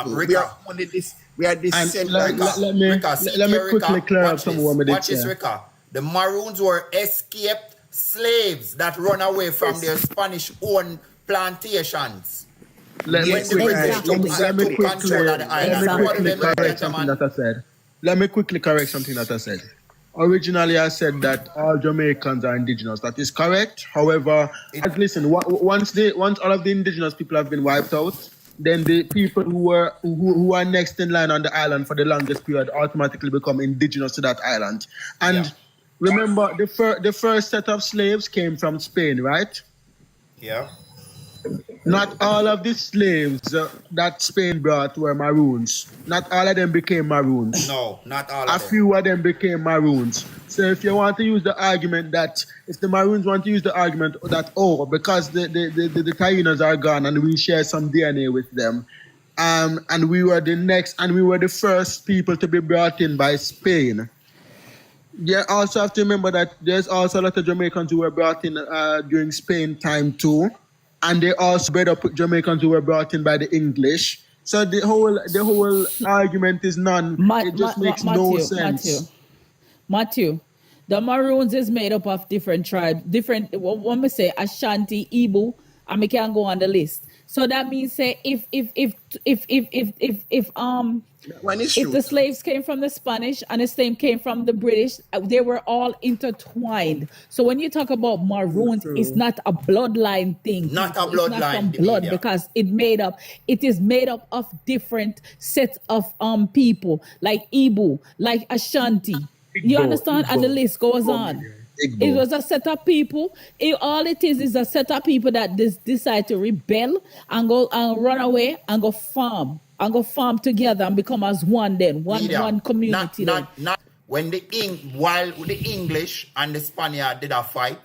We are Rika. only this. We are And descendants. Rika, see let me here, quickly Rika. clear up Watch some of this. what I did Watch this, say. Rika. The Maroons were escaped slaves that run away from their Spanish-owned plantations Let me when the quick, British Exactly. let me took control of the island. So what do quickly they do, correct something gentlemen? that I said. Let me quickly correct something that I said. Originally, I said that all Jamaicans are indigenous. That is correct. However, listen, once all of the indigenous people have been wiped out, then the people who are next in line on the island for the longest period automatically become indigenous to that island. And Yeah. remember, the first set of slaves came from Spain, right? Yeah. Not all of the slaves that Spain brought were maroons. Not all of them became maroons. No, not all A of them. few of them became maroons. So if you want to use the argument that, if the maroons want to use the argument that, oh, because the Tainos are gone and we share some DNA with them, and we were the first people to be brought in by Spain. You also have to remember that there's also a lot of Jamaicans who were brought in during Spain time too, and they also bred up Jamaicans who were brought in by the English. So the whole argument is none. It just makes no sense. Matthew, the Maroons is made up of different tribes, different. When we say Ashanti, Igbo, and we can go on the list. So that means, say, if One is if true. the slaves came from the Spanish and the same came from the British, they were all intertwined. So when you talk about Maroons, it's not a bloodline thing. Not a It's not bloodline, from blood Media. because it is made up of different sets of people, like Igbo, like Ashanti. You Igbo, understand? And the Igbo, list goes Igbo, on. Igbo. It was a set of people. All it is a set of people that decide to rebel and go and run away and go farm together and become as one. Then one community. Not when while the English and the Spaniard did a fight,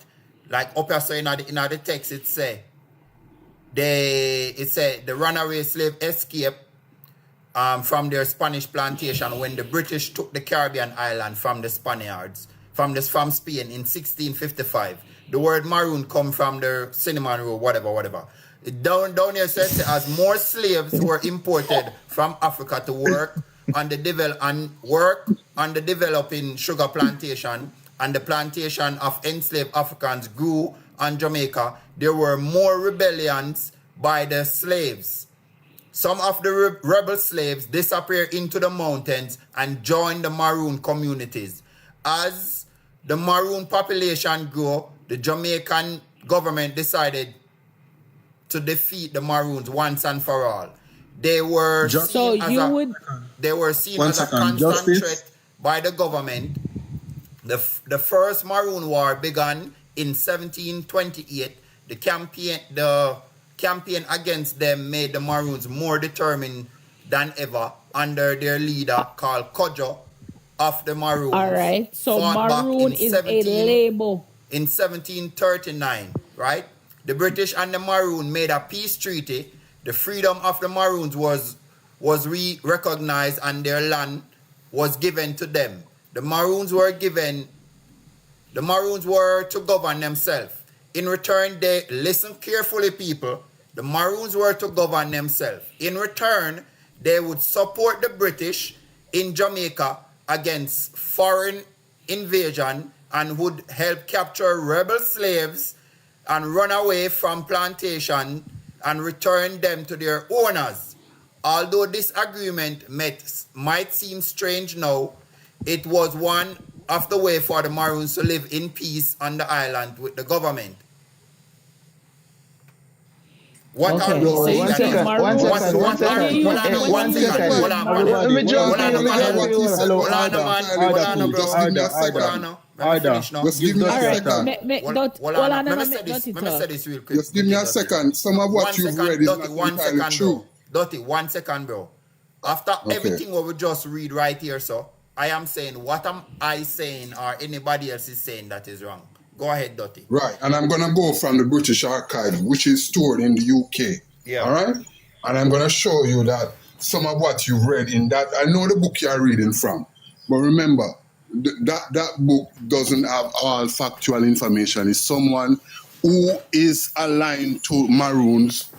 like up here, so in the text it say the runaway slave escaped from their Spanish plantation when the British took the Caribbean island from the Spaniards, from Spain in 1655. The word maroon come from the cinnamon roll, whatever. Down here says as more slaves were imported from Africa to work on the developing sugar plantation, and the plantation of enslaved Africans grew on Jamaica, there were more rebellions by the slaves. Some of the rebel slaves disappeared into the mountains and joined the Maroon communities. As the Maroon population grew, the Jamaican government decided to defeat the Maroons once and for all. They were seen as a constant threat by the government. The first Maroon War began in 1728. The campaign against them made the Maroons more determined than ever under their leader called Kojo of the Maroons. All right. So Maroon is a label. In 1739, right? The British and the Maroon made a peace treaty. The freedom of the Maroons was recognized and their land was given to them. The Maroons were to govern themselves. In return, listen carefully, people. The Maroons were to govern themselves. In return, they would support the British in Jamaica against foreign invasion and would help capture rebel slaves and run away from plantation and return them to their owners. Although this agreement might seem strange now, it was one of the way for the Maroons to live in peace on the island with the government. What are we saying? One second. Just give me a second. Let me say this real quick. Just give me a second. Some of what you've read is not entirely true. Dottie, 1 second, bro. After everything what we just read right here, so I am saying, what am I saying or anybody else is saying that is wrong? Go ahead, Dottie. Right, and I'm going to go from the British Archive, which is stored in the UK. Yeah. All right? And I'm going to show you that some of what you've read in that, I know the book you're reading from, but remember, that book doesn't have all factual information. It's someone who is aligned to Maroon's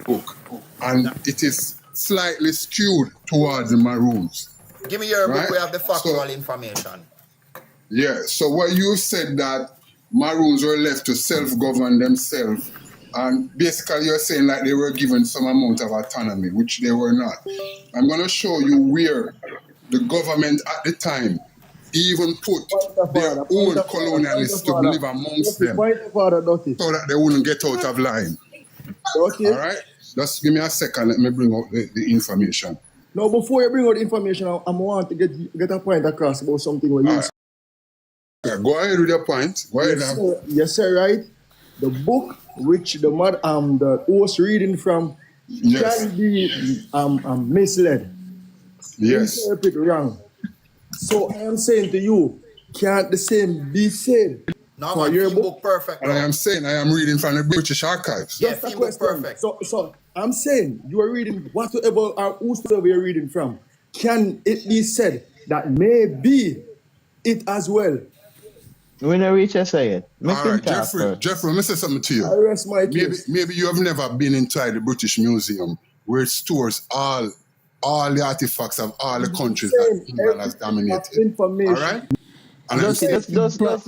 book. And it is slightly skewed towards the maroons. Give me your book Right? where you have the factual So- information. Yeah, so what you said that maroons were left to self-govern themselves, and basically you're saying like they were given some amount of autonomy, which they were not. I'm going to show you where the government at the time even put their own colonialists to live amongst them so that they wouldn't get out of line. Okay. All right? Just give me a second, let me bring out the information. Now, before you bring out information, I want to get a point across about something where you All right. Yeah, go ahead with your point. Go ahead. Yes, sir. Yes, sir, right? The book which the host reading from Yes. can be misled, Yes. interpret wrong. So I am saying to you, can't the same be said No, for man, your theme book? book perfect. And I Bro. am saying I am reading from the British Archives. Yeah, Just a theme book question. perfect. So I'm saying you are reading whatever or whosoever you're reading from. Can it be said that maybe it as well? When I reach, I say it. Make All him right, talk Jeffrey, first. let me say something to I you. rest my Maybe case. maybe you have never been inside the British Museum where it stores all the artifacts of all the countries that England has dominated. Information. All right? And I'm Just saying,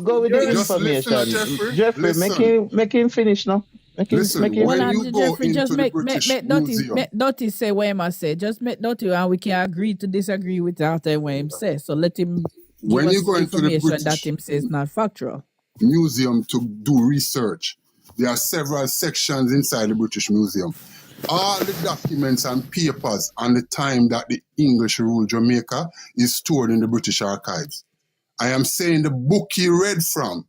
go with the just listen to information. Jeffrey. Make him finish now. Listen, Make him when Well, you go Jeffrey, into just the make British Dotty Museum, Dotty say what he must say. Just make Dotty and we can agree to disagree with after what him say. So let him give when us you go into the information that British him says not factual. Museum to do research, there are several sections inside the British Museum. All the documents and papers on the time that the English ruled Jamaica is stored in the British Archives. I am saying the book he read from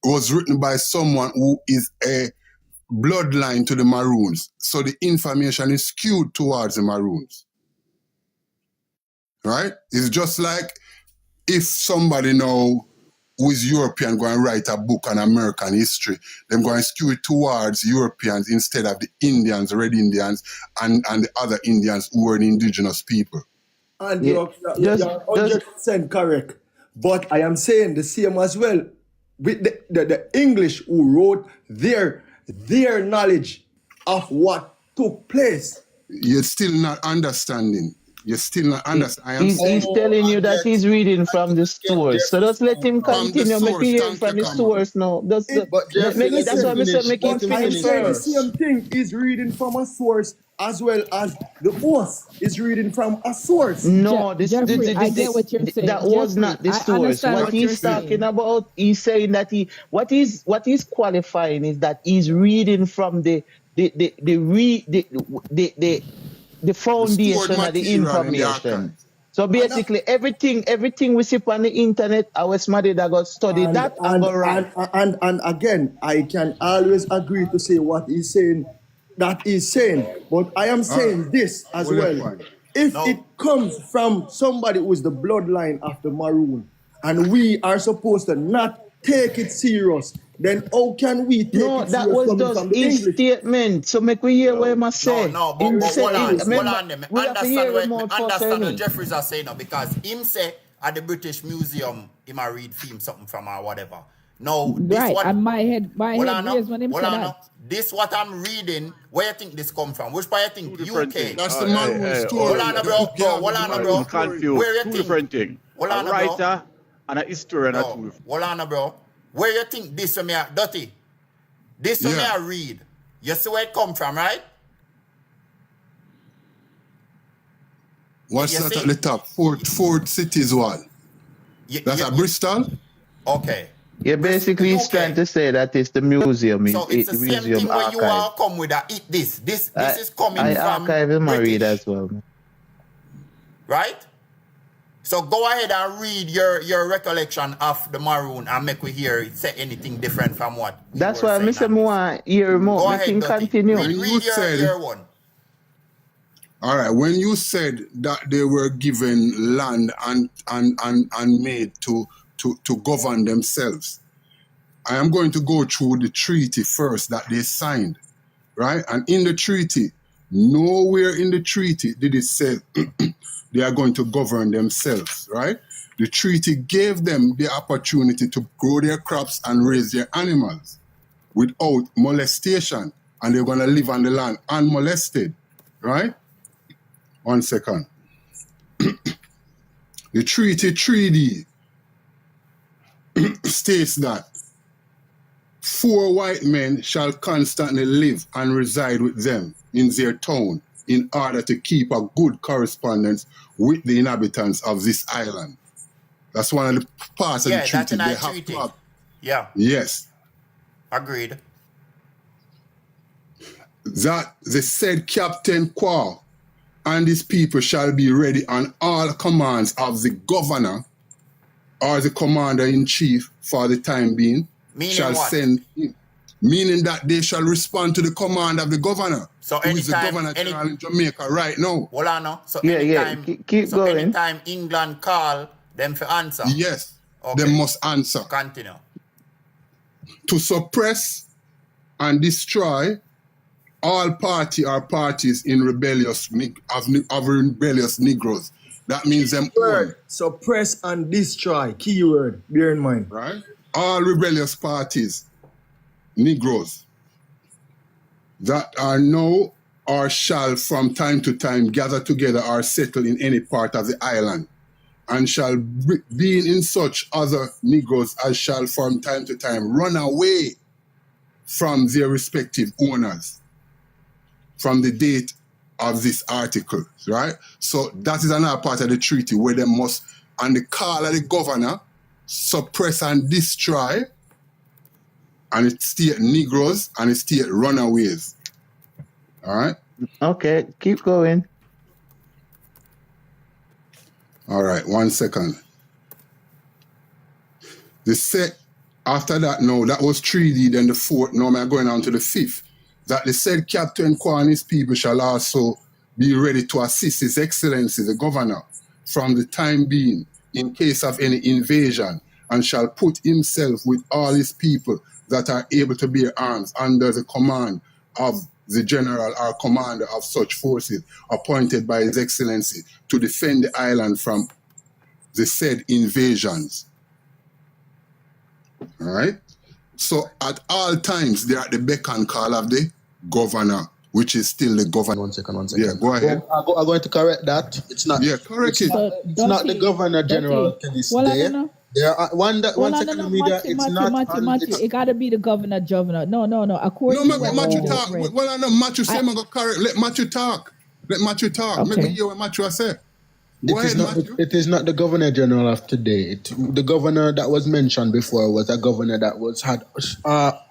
was written by someone who is a bloodline to the Maroons. So the information is skewed towards the Maroons. Right? It's just like if somebody now who is European going to write a book on American history, they're going to skew it towards Europeans instead of the Indians, Red Indians, and the other Indians who were the indigenous people. And Yeah, you're just 100% correct. But I am saying the same as well with the English who wrote their knowledge of what took place. You're still not understanding. You're still not understanding. I am he's saying telling you that he's reading from the source. So just let him From the continue. Make source. me hear Thank from you, the Kamal. source now. That's But Jeffrey, that's what I said. Make him But I'm finish saying the first. same thing is reading from a source as well as the host is reading from a source. No, Jeffrey, I get what you're saying. that was Jeffrey, not the I source. understand What what you're he's saying. talking about, he's saying that what he's qualifying is that he's reading from the foundation of the material in the information. archives. So basically, everything we see on the internet, our somebody that got study that and go right. And again, I can always agree to say what he's saying, that he's saying. But I am saying this as What your well. point? If No. it comes from somebody who is the bloodline of the Maroon, and we are supposed to not take it serious, then how can we take No, it that serious was coming just from the his English? statement. So make we hear what he must say. No, but Him hold say- on, remember, hold on. we have to hear him out first, Understand what innit? Jeffries are saying now, because him say at the British Museum, he might read film something from or whatever. No, this Right, what and my head hold on now, raised when him hold said on that. now. This what I'm reading. Where you think this come from? Which part you think? Two different UK. things. That's the Hey, Maroon hey, story. Hold on, The bro. book you have Hold is on, the bro. I'm Maroon confused. Where you Two think? different things. Hold A on, bro. writer and a historian are two No, different. hold on, bro. Where you think this from me, Dirty? This from me Yeah. I read. You see where it come from, right? What's You that see? at the top? Fort Cities wall. That's at Bristol? Okay. Yeah, basically he's UK. trying to say that it's the museum. So it's the same museum thing when you all archive. come with a eat this. This is coming I from archive him and read British, as well. right? So go ahead and read your recollection of the Maroon and make we hear it say anything different from what we That's were why saying I say on more this. hear Go more. Make ahead, him Dirty. continue. Read, You read said- your one. All right. When you said that they were given land and made to govern themselves, I am going to go through the treaty first that they signed, right? And in the treaty, nowhere in the treaty did it say they are going to govern themselves, right? The treaty gave them the opportunity to grow their crops and raise their animals without molestation, and they're going to live on the land unmolested, right? 1 second. The Treaty 3D states that 4 white men shall constantly live and reside with them in their town in order to keep a good correspondence with the inhabitants of this island. That's one of the parts of the treaty. That's in our treaty. Yeah. Yes. Agreed. That the said Captain Quah and his people shall be ready on all commands of the governor or the commander-in-chief for the time being. Meaning shall what? send him. Meaning that they shall respond to the command of the governor. So who is the anytime- governor general in Jamaica right now. Hold on now. So Yeah, anytime, keep so going. anytime England call, them for answer. Yes. Okay. They must answer. Continue. To suppress and destroy all party or parties in rebellious rebellious Negroes. That means them all, Word. Suppress and destroy. Keyword. Bear in mind. right? All rebellious parties, Negroes, that are now or shall from time to time gather together or settle in any part of the island, and shall be in such other Negroes as shall from time to time run away from their respective owners from the date of this article, right? So that is another part of the treaty where they must, on the call of the governor, suppress and destroy, and it state Negroes and it state runaways. All right? Okay, keep going. All right, 1 second. After that, no, that was 3D, then the 4th, now I'm going on to the 5th. That the said Captain Quah and his people shall also be ready to assist His Excellency, the governor, from the time being, in case of any invasion, and shall put himself with all his people that are able to bear arms under the command of the general or commander of such forces appointed by His Excellency to defend the island from the said invasions. All right? So at all times, they are at the beck and call of the governor, which is still the governor. 1 second. Yeah, go ahead. I'm going to correct that. It's not. Yeah, correct it. It's not the governor general to this day. There are one second media. It's not. Matthew. It gotta be the governor. No. According No, to let what Matthew we talk. just read. Well, I know Matthew say I'm going to correct. Let Matthew talk. Okay. Let me hear what Matthew said. Go ahead, Matthew. It is not the governor general of today. The governor that was mentioned before was a governor that had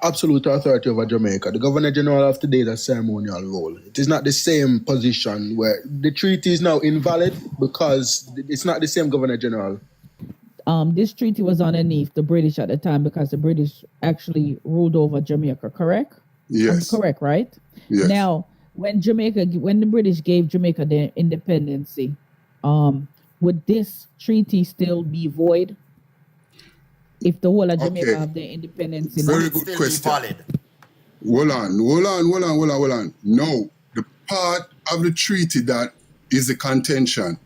absolute authority over Jamaica. The governor general of today is a ceremonial role. It is not the same position where the treaty is now invalid because it's not the same governor general. This treaty was underneath the British at the time because the British actually ruled over Jamaica, correct? Yes. Correct, right? Yes. Now, when the British gave Jamaica their independence, would this treaty still be void if the whole of Jamaica have their independence? Very good question. Hold on. No, the part of the treaty that is the contention.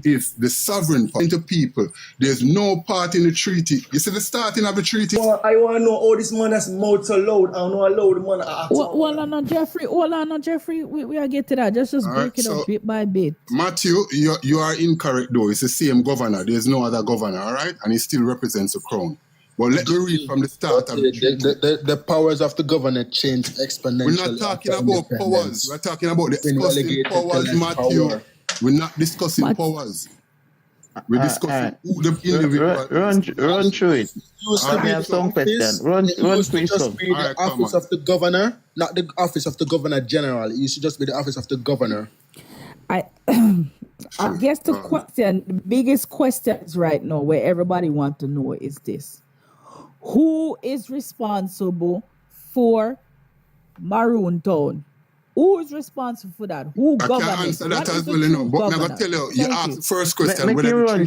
If the sovereign part into people, there's no part in the treaty. You see the starting of the treaty? Well, I want to know how this man has mouth so loud. I don't know how loud the man acts. Hold on, Jeffrey. We are get to that. Just break it up bit by bit. Matthew, you are incorrect though. It's the same governor. There's no other governor, all right? And he still represents the crown. Well, let me read from the start of the treaty. The powers of the governor change exponentially. We're not talking about powers. We're talking about the discussing powers, Matthew. We're not discussing powers. We're discussing who the individual. Run through it. I have some questions. Run through some. Be the office of the governor, not the office of the governor general. It used to just be the office of the governor. I guess the biggest questions right now where everybody wants to know is this. Who is responsible for Maroon Town? Who is responsible for that? Who governs? I can't answer that as well, you know. But I'm going to tell you, you asked the first question. Make you run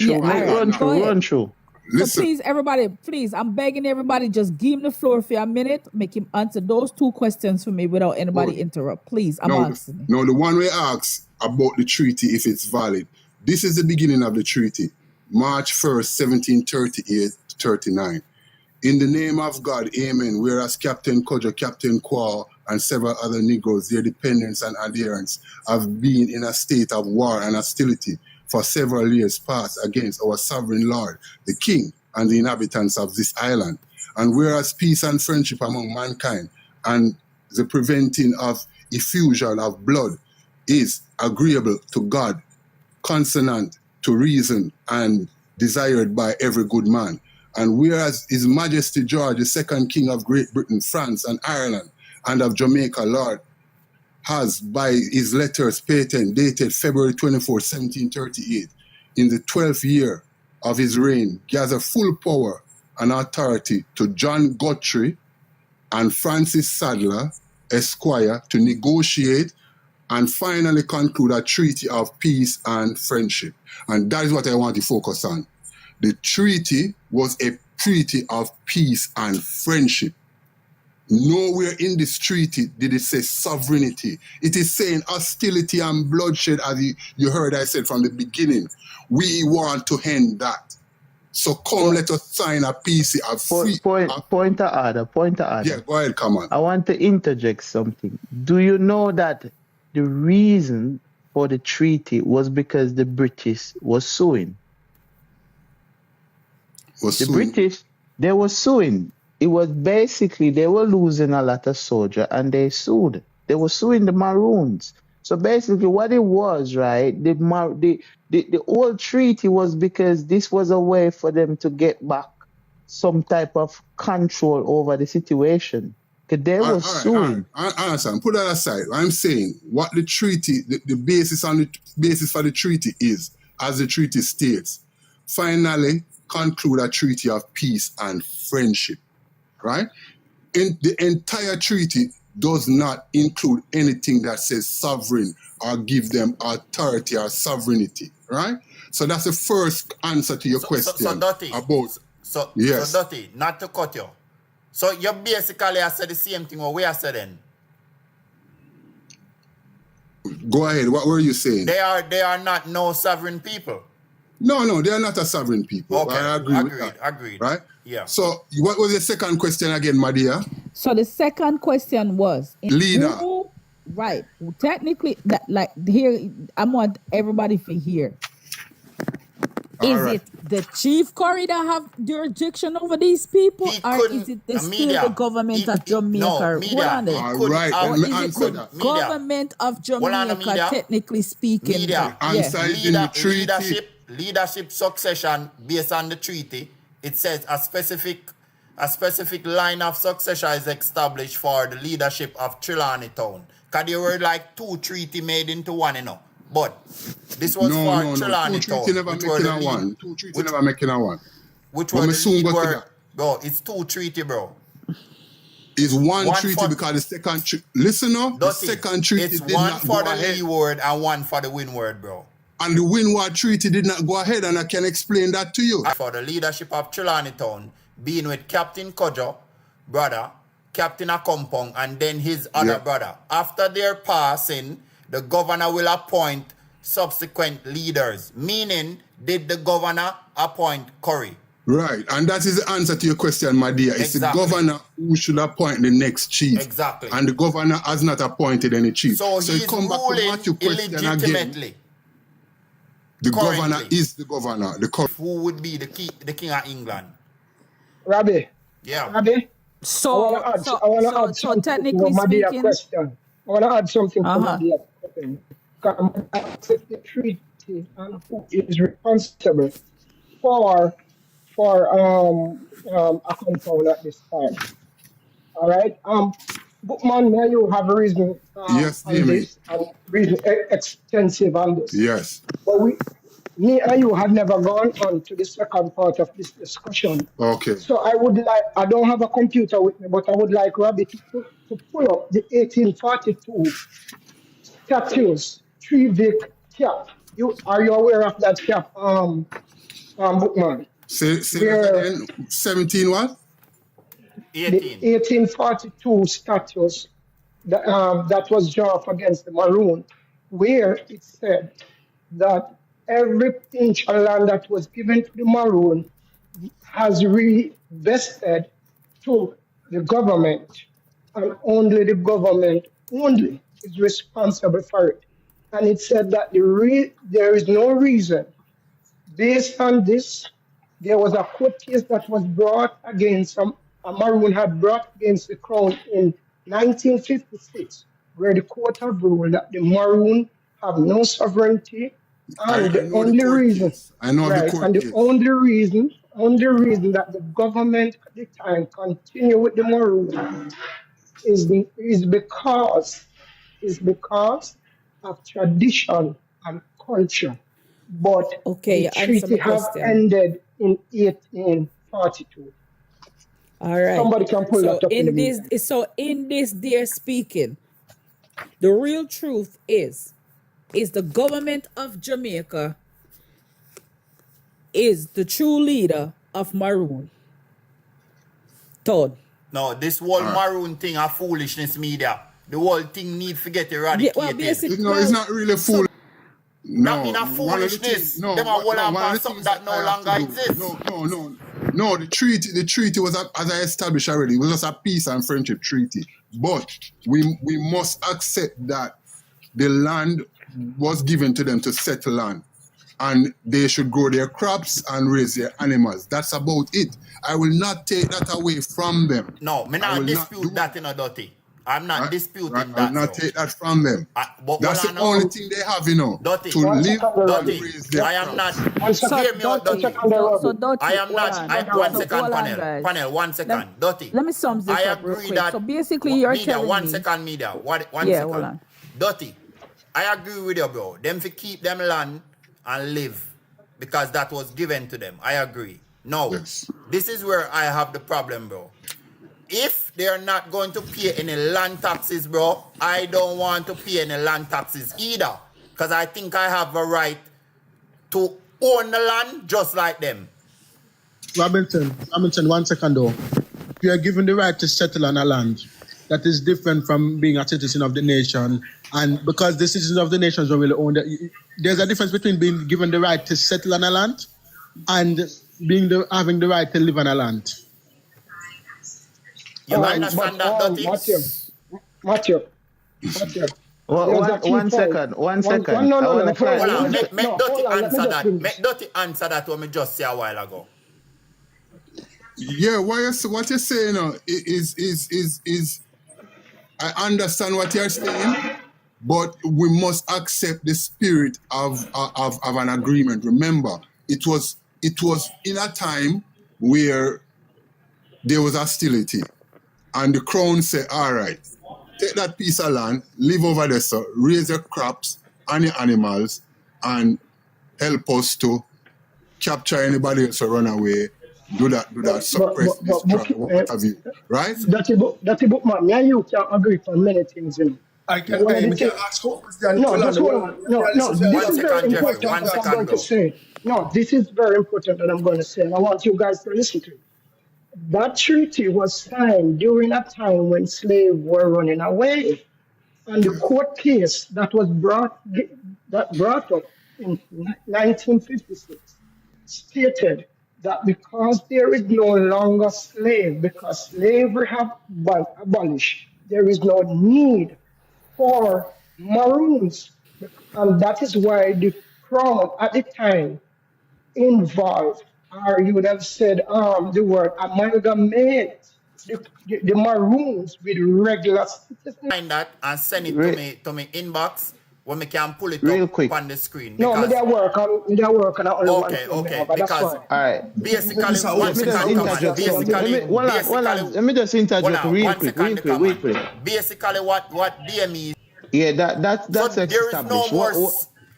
through. Listen. So please, everybody, I'm begging everybody, just give him the floor for a minute. Make him answer those 2 questions for me without anybody interrupt. Please, I'm asking. No, the one we asked about the treaty, if it's valid. This is the beginning of the treaty. March 1st, 1738-39. In the name of God, amen. Whereas Captain Kojo, Captain Quah, and several other Negroes, their dependents and adherents, have been in a state of war and hostility for several years past against our sovereign lord, the king, and the inhabitants of this island. And whereas peace and friendship among mankind and the preventing of effusion of blood is agreeable to God, consonant to reason, and desired by every good man. And whereas His Majesty George, the second King of Great Britain, France, and Ireland, and of Jamaica, Lord, has by his letters patent dated February 24, 1738, in the 12th year of his reign, gather full power and authority to John Guthrie and Francis Sadler, Esquire, to negotiate and finally conclude a treaty of peace and friendship. And that is what I want to focus on. The treaty was a treaty of peace and friendship. Nowhere in this treaty did it say sovereignty. It is saying hostility and bloodshed, as you heard I said from the beginning. We want to end that. So come, let us sign a peace of free. Point of order. Yeah, go ahead, come on. I want to interject something. Do you know that the reason for the treaty was because the British was suing? British, they were suing. It was basically they were losing a lot of soldiers and they sued. They were suing the Maroons. So basically what it was, right, the old treaty was because this was a way for them to get back some type of control over the situation. Because they were suing. I understand. Put that aside. I'm saying what the treaty, the basis for the treaty is, as the treaty states, finally conclude a treaty of peace and friendship. Right? In the entire treaty does not include anything that says sovereign or give them authority or sovereignty. Right? So that's the first answer to your question. So Dottie, yes. So Dottie, not to cut you. So you basically have said the same thing what we have said then. Go ahead. What were you saying? They are not no sovereign people. No, they are not a sovereign people. Okay, I agree with that. Agreed. Right? Yeah. So what was the second question again, my dear? So the second question was leader. Right. Technically, that like here, I want everybody to hear. Is it the chief corridor have jurisdiction over these people, or is it still the government of Jamaica? Government of Jamaica, technically speaking. Leadership succession based on the treaty. It says a specific line of succession is established for the leadership of Trelawney Town. Because there were like two treaty made into one, you know. But this was for Trelawney Town. Two treaty never making a one. Which was the lead word? Bro, it's two treaty, bro. It's one treaty because the second treaty... Listen up, the second treaty did not go ahead. It's one for the lead word and one for the windward, bro. And the windward treaty did not go ahead, and I can explain that to you. For the leadership of Trelawney Town, being with Captain Kojo, brother, Captain Akompong, and then his other brother. After their passing, the governor will appoint subsequent leaders. Meaning, did the governor appoint Curry? Right, and that is the answer to your question, my dear. It's the governor who should appoint the next chief. Exactly. And the governor has not appointed any chief. So he's come back to what you question illegitimately. Again. The governor is the governor. Who would be the king of England? Robbie. Yeah. Robbie. So technically speaking, question. I want to add something to Nadia question. Accept the treaty and who is responsible for a compound at this time. All right. Bookman, now you have a reason yes, on this and reason extensive on this. Yes. But me and you had never gone on to the second part of this discussion. Okay. So I don't have a computer with me, but I would like Robbie to pull up the 1842 statutes, 3 Vic cap. Are you aware of that cap, Bookman? Say that again. 17 what? 18. The 1842 statutes that was drawn up against the Maroon, where it said that every inch of land that was given to the Maroon has revested to the government and only the government only is responsible for it. And it said that there is no reason. Based on this, there was a court case that was brought against a Maroon had brought against the Crown in 1956, where the court have ruled that the Maroon have no sovereignty, and I the know the only court reason, case. I know the right, court and the case. only reason that the government at the time continue with the Maroon is because of tradition and culture. But Okay, the you answer my treaty have question. ended in 1842. All right. Somebody can pull So that up in the in meantime. this they're speaking. The real truth is the government of Jamaica is the true leader of Maroon. Todd. No, this whole maroon thing are foolishness media. The whole thing need to get eradicated. Well, basically, No, it's not really fool. That mean a one of the foolishness. things- no, Them are one- one no, and one of pass the something things that no I have longer to do- exists. No. The treaty was, as I established already, it was just a peace and friendship treaty. But we must accept that the land was given to them to settle on, and they should grow their crops and raise their animals. That's about it. I will not take that away from them. No, me I not will dispute do that in a dirty. I'm not disputing right? I that. will not so. take that from them. But That's hold the on only now. thing they have, you know, Dirty. to One live second, and Dirty. raise their I am not. crops. One second, Hear me out, one Dirty. second, Robbie. So Dirty, I am not. hold on. One So second, hold on, panel. guys. Panel, 1 second. Dirty. Let me sum this I up real agree quick. that. So basically, you're media, telling 1 me. second, media. One Yeah, second. hold on. Dirty. I agree with you, bro. Them to keep them land and live because that was given to them. I agree. No, Yes. this is where I have the problem, bro. If they're not going to pay any land taxes, bro, I don't want to pay any land taxes either. Because I think I have a right to own the land just like them. Robinson, 1 second though. You are given the right to settle on a land that is different from being a citizen of the nation. And because the citizens of the nation don't really own that, there's a difference between being given the right to settle on a land and having the right to live on a land. You understand that, Dirty? Matthew. One second. No, I no, want no. to try. Hold on, Let me make no, Dirty hold on, let me answer just that. finish. Make Dirty answer that what me just say a while ago. Yeah, what you're saying is I understand what you're saying, but we must accept the spirit of an agreement. Remember, it was in a time where there was hostility, and the crown said, "All right, take that piece of land, live over there, sir, raise your crops and your animals, and help us to capture anybody else or run away." Do that, suppress, destroy, what have you, right? That's a book, man. Me and you can agree on many things, you know. I One of the things- No, just hold on. No, this One is very second, Jeffrey. important 1 that I'm second, going bro. to say. No, this is very important that I'm going to say. And I want you guys to listen to it. That treaty was signed during a time when slaves were running away. And the court case that was brought up in 1956 stated that because there is no longer slave, because slavery have been abolished, there is no need for maroons. And that is why the crown at the time involved, or you would have said the word amalgamate the maroons with regular citizens. Find that and send it to me inbox when we can pull it Real up quick. on the screen. No, me because- there work on only one Okay, thing, okay, but that's because- fine. All right. Basically, Let me just 1 second, come on. interject. Basically, Let me just interject real quick. Basically, what DME. Yeah, that's So there is established. no more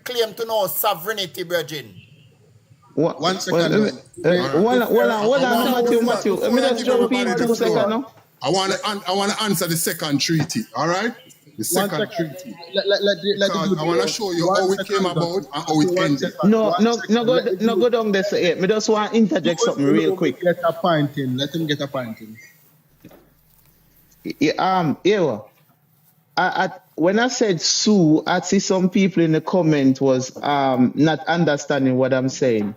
claim to no sovereignty, Virgin. 1 second. Hold on, Matthew. Let me just jump in 2 seconds now. I want to answer the second treaty. All right, the second 1 second. treaty. Let I want to show you how it came about and how it ended. No, go down there. Yeah, me just want to interject something real quick. Let him get a point in. Yeah, when I said sue, I see some people in the comment was not understanding what I'm saying.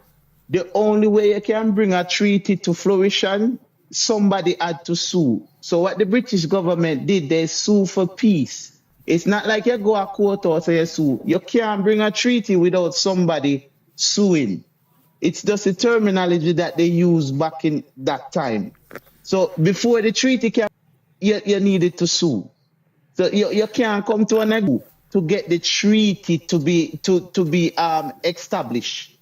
The only way you can bring a treaty to fruition somebody had to sue. So what the British government did, they sue for peace. It's not like you go a court or say you sue. You can't bring a treaty without somebody suing. It's just a terminology that they used back in that time. So before the treaty came, you needed to sue. So you can't come to an agreement to get the treaty to be established.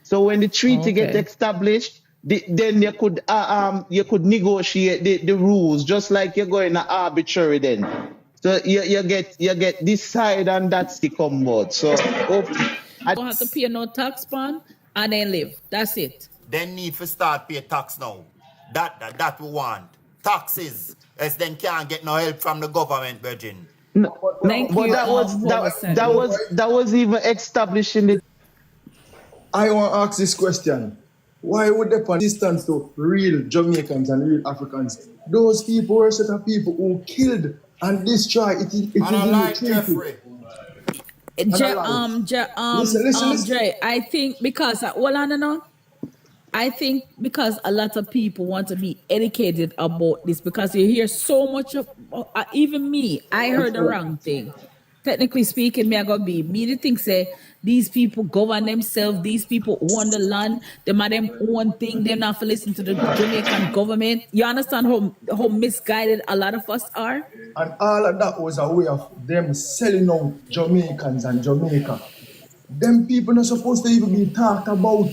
So when the treaty gets established, then you could negotiate the rules, just like you're going to arbitrary then. So you get this side and that's the board. So I don't have to pay no tax bond and then live. That's it. Then need to start pay tax now. That we want. Taxes. As then can't get no help from the government, Virgin. No, Thank but you, that was even established in the. I want to ask this question. Why would they put distance to real Jamaicans and real Africans? Those people were set of people who killed and destroyed it. Jeffrey. Listen. Dre, I think because I think because a lot of people want to be educated about this, because you hear so much of, even me, I heard the wrong thing. Technically speaking, me the thing say these people govern themselves, these people own the land, them are them own thing, they're not for listen to the Jamaican government. You understand how misguided a lot of us are? And all of that was a way of them selling out Jamaicans and Jamaica. Them people not supposed to even be talked about.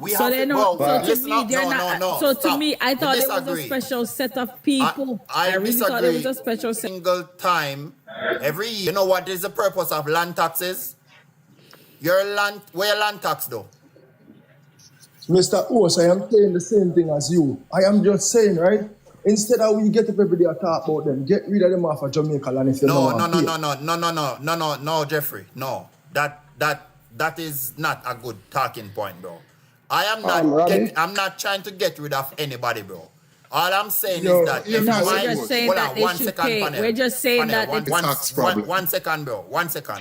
So they know. So to me, they're not. So to me, I thought it was a special set of people. I really thought it was a special set. Single time, every year. You know what is the purpose of land taxes? Where your land tax though? Mr. Ose, I am saying the same thing as you. I am just saying, right? Instead of we get up every day and talk about them, get rid of them off of Jamaica land if you No, Jeffrey. No. That is not a good talking point, bro. I'm not trying to get rid of anybody, bro. All I'm saying is that we're just saying that they should pay. We're just saying that one second, bro. 1 second.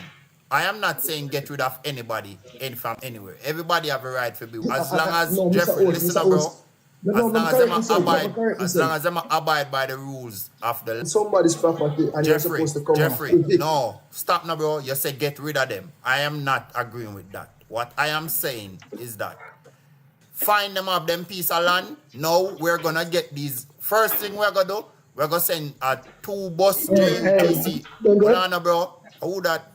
I am not saying get rid of anybody from anywhere. Everybody have a right to be. As long as Jeffrey, listen up, bro. As long as them abide by the rules of the somebody's property and you're supposed to come Jeffrey, no, stop now, bro. You say get rid of them. I am not agreeing with that. What I am saying is that find them up them piece of land. Now we're gonna get these. First thing we're gonna do, we're gonna send a 2 bus JPC. Bro. Who that?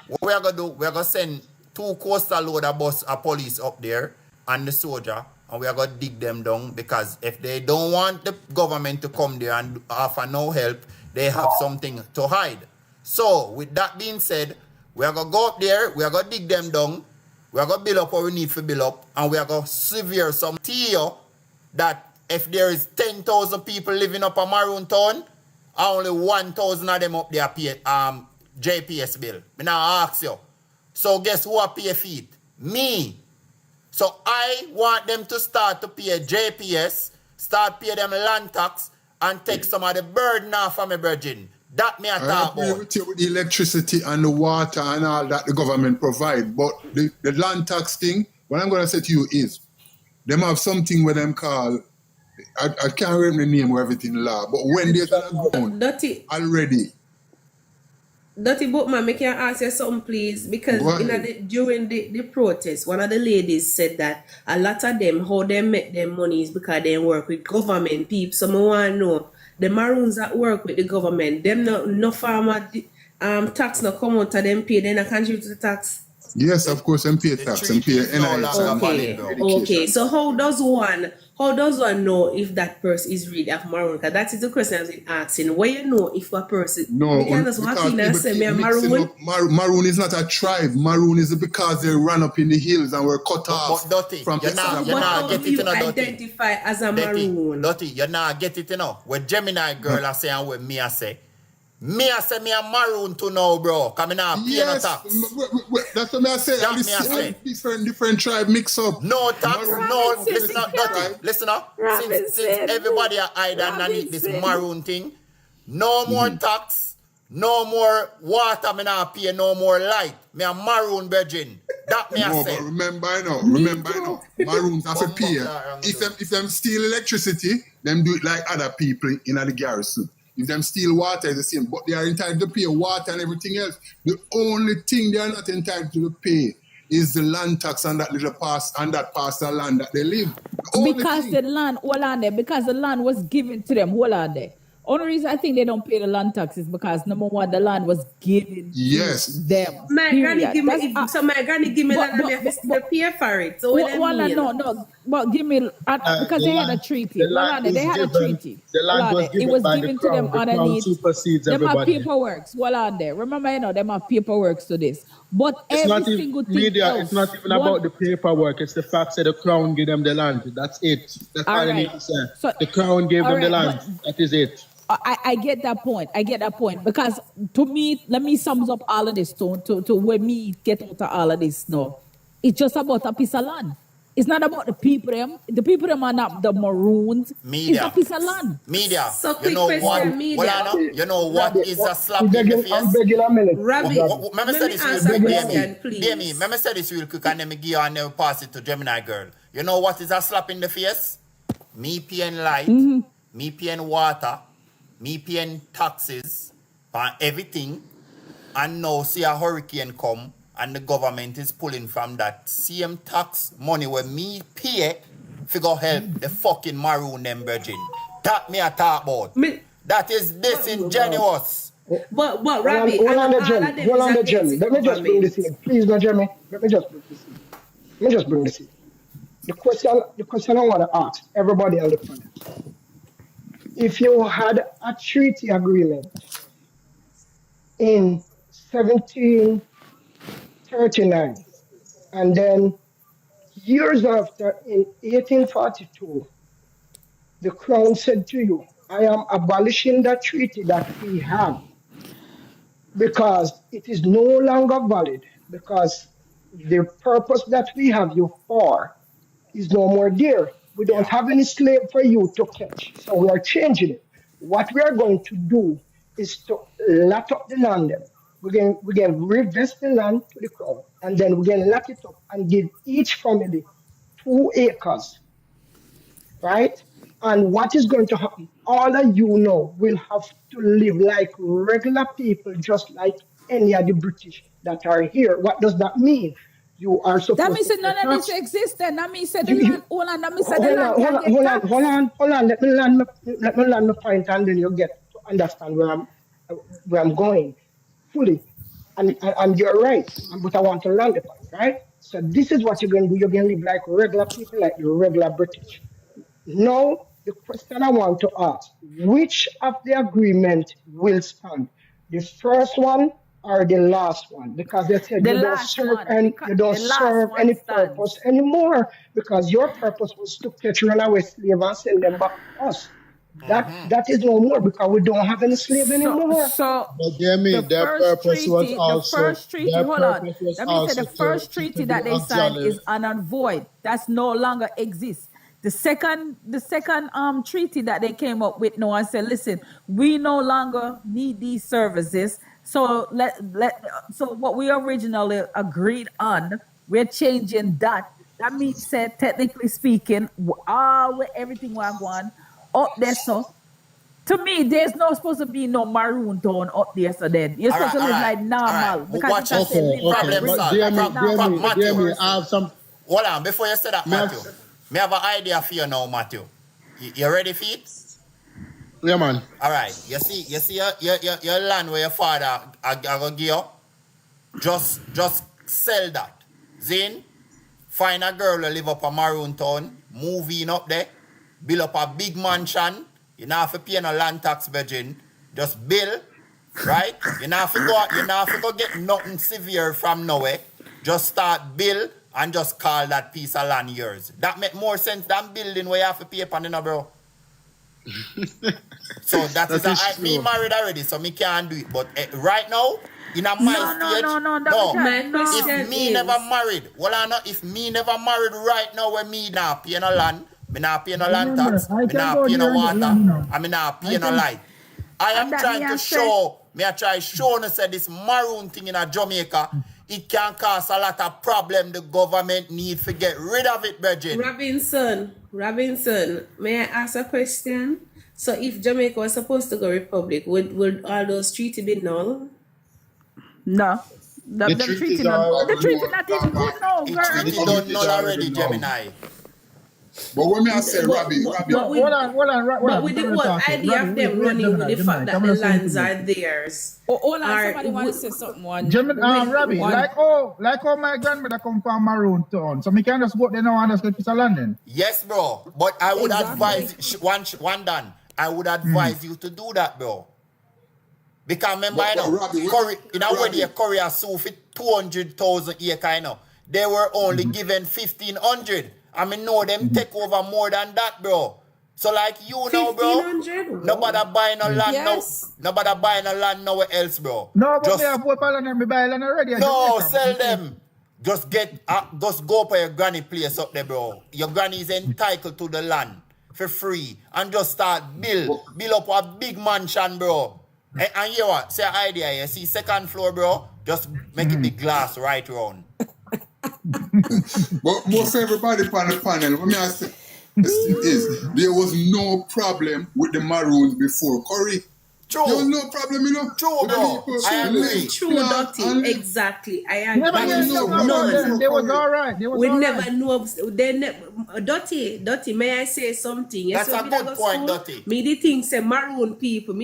What we're gonna do, we're gonna send 2 coastal loader bus of police up there and the soldier, and we're gonna dig them down, because if they don't want the government to come there and offer no help, they have something to hide. So with that being said, we're gonna go up there, we're gonna dig them down. We are going to build up what we need to build up, and we are going to severe some tier that if there is 10,000 people living up a Maroon town, only 1,000 of them up there pay JPS bill. I now ask you. So guess who I pay for it? Me. So I want them to start to pay JPS, start pay them land tax, and take some of the burden off of me, virgin. That me I talk about. With the electricity and the water and all that the government provide, but the land tax thing, what I'm going to say to you is, them have something where them call, I can't remember the name of everything law, but when they're going already. Dirty Boatman, me can ask you something, please, because during the protest, one of the ladies said that a lot of them, how they make their money is because they work with government people. So I want to know, the Maroons that work with the government, them no farmer tax no come out of them pay, they not contribute to the tax. Yes, of course, and pay tax and pay NIH. Okay. So how does one know if that person is really a Maroon? Because that is the question I've been asking. Where you know if a person because Maroon is not a tribe. Maroon is because they run up in the hills and were cut off from you're not get it, identify as a Maroon. Dirty, you not get it, What Gemini girl I say and what me I say. Me I say me a Maroon to know, bro. Come in and pay no tax. That's what I say. Different tribe mix up. No tax, listen up, Dirty. Listen up. Since everybody are hide underneath this Maroon thing, no more tax, no more water, me not pay no more light. Me a Maroon virgin. That me I No, say. but remember, Maroons have to pay. If them steal electricity, them do it like other people in the garrison. If them steal water, it's the same. But they are entitled to pay water and everything else. The only thing they are not entitled to pay is the land tax on that little parcel of land that they live. Because the land was given to them. Hold on there. Only reason I think they don't pay the land tax is because number one, the land was given to them. My granny give me my granny give me land and I have to pay for it. So no, but give me because they had a treaty. The land was given to them underneath. Supersedes them have everybody. paperworks. Well on there. Remember, them have paperworks to this. But It's every not even single thing media. else, It's not even about the paperwork. It's the fact that the crown gave them the land. That's it. That's all I need to say. So, the crown gave them the land. That is it. I get that point. Because to me, let me sum up all of this to where me get out of all of this now. It's just about a piece of land. It's not about the people them. The people them are not the maroons. Media. It's a piece of land. Media. So you know what? You know what is a slap in the face? I'm begging a minute. Rabbit, Let me ask a question, please. Let me say this real quick and then me give you and then pass it to Gemini girl. You know what is a slap in the face? Me paying light, me paying water, me paying taxes on everything, and now see a hurricane come and the government is pulling from that same tax money where me pay to go help the fucking maroon them virgin. That me a talk about. That is disingenuous. But Rabbit, hold on the Jeremy. Let me just bring this in. Please, no, Jeremy. Let me just bring this in. The question I want to ask everybody on the panel. If you had a treaty agreement in 1739 and then years after in 1842, the crown said to you, I am abolishing that treaty that we have because it is no longer valid because the purpose that we have you for is no more there. We don't have any slave for you to catch. So we are changing it. What we are going to do is to lot up the land. We're going to revest the land to the crown. And then we're going to lot it up and give each family 2 acres. Right? And what is going to happen? All of you know will have to live like regular people, just like any of the British that are here. What does that mean? You are supposed that means to none of this exists. That means the land. Hold on. That means the land. Hold on. Let me land my point, and then you get to understand where I'm going fully. And you're right. But I want to land the point, right? So this is what you're going to do. You're going to live like regular people, like the regular British. Now, the question I want to ask: which of the agreement will stand? The first one or the last one? Because they said you don't serve any purpose anymore because your purpose was to catch runaway slave and send them back to us. That is no more because we don't have any slave anymore. So their purpose was also the first treaty. Hold on. Let me say the first treaty that they signed is an void. That's no longer exists. The second treaty that they came up with now and said, listen, we no longer need these services. So so what we originally agreed on, we're changing that. That means that technically speaking, everything we're going up there. So to me, there's no supposed to be no maroon town up there. So then you're supposed to live like normal. Because Jamie, I have some. Hold on, before you say that, Matthew. Me have an idea for you now, Matthew. You ready for it? Yeah, man. All right. You see your land where your father I go give you. Just sell that. Then find a girl who live up a maroon town, move in up there, build up a big mansion. You don't have to pay no land tax, virgin. Just build, right? You don't have to go get nothing severe from nowhere. Just start build. And just call that piece of land yours. That make more sense than building where you have to pay upon, bro. So that is me married already, so me can't do it. But right now, in a my stage, if me never married, if me never married right now, where me not pay no land, me not pay no land tax, me not pay no water, and me not pay no light. I am trying to show, me I try show no say this maroon thing in a Jamaica it can cause a lot of problem. The government need to get rid of it, Virgin. Robinson, may I ask a question? So if Jamaica was supposed to go republic, would all those treaty be null? No. The treaty not even good now, It girl. treaty done null already, Gemini. But when I say Robbie, But with the whole idea of them running with the fact that the lands are theirs. Hold on, somebody want to say something. Robbie, like how my grandmother come from Maroon town, so me can just go there now and just get to London. Yes, bro. But I would advise one done. I would advise you to do that, bro. Because remember, Korea sued for 200,000 acres, you know. They were only given 1,500. I mean, no, them take over more than that, bro. So like you know, bro, 1,500? nobody buying a land now. Nobody buying a land nowhere else, bro. No, but me have both land and me buy land already. No, sell them. Just go for your granny place up there, bro. Your granny is entitled to the land for free and just start build up a big mansion, bro. And you what? Say idea, you see second floor, bro. Just make it the glass right round. But most everybody on the panel, let me ask you, there was no problem with the Maroons before Curry. True. There was no problem, you know. True, bro. I agree. True, Dotty. Exactly. I agree. None. They was all right. We never knew of Dotty, may I say something? That's a good point, Dotty. Me the thing say maroon people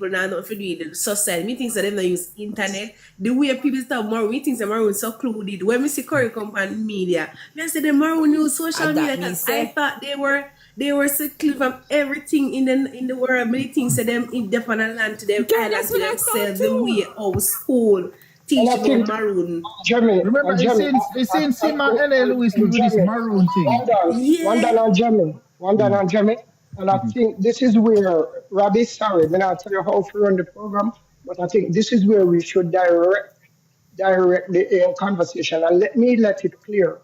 now not for the society. Me think say them not use internet. The way people start maroon, me think say maroon so secluded. When me see Curry company media, me say the maroon use social media because I thought they were secluded from everything in the world. Many things that them in different land to them island to themselves. The way our school teach about maroon. Jeremy, remember, it's in Sima LA Lewis do this maroon thing. One done on Jeremy. And I think this is where Robbie, sorry, when I tell you how to run the program, but I think this is where we should direct the conversation. And let it clear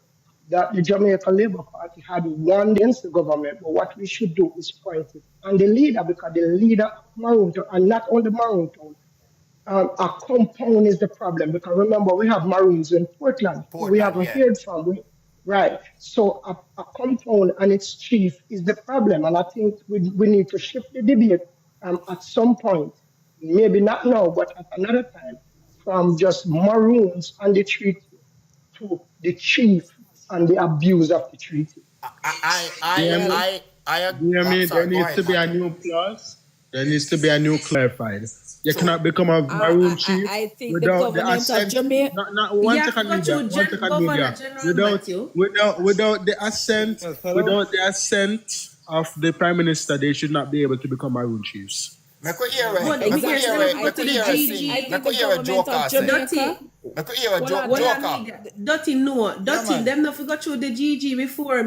that the Jamaica Labour Party had won against the government, but what we should do is point it. And the leader, because the leader of Maroon Town, and not only Maroon Town, a compound is the problem. Because remember, we have Maroons in Portland we haven't heard from. Right. So a compound and its chief is the problem. And I think we need to shift the debate at some point, maybe not now, but at another time, from just Maroons and the treaty to the chief and the abuse of the treaty. I agree. There needs to be a new clause. There needs to be a new clarified. You cannot become a maroon chief I think without the government of assent. Jamaica. Without the assent of the prime minister, they should not be able to become maroon chiefs. I could hear a joker. Dotty, no. Dotty, them not forgot through the GG before.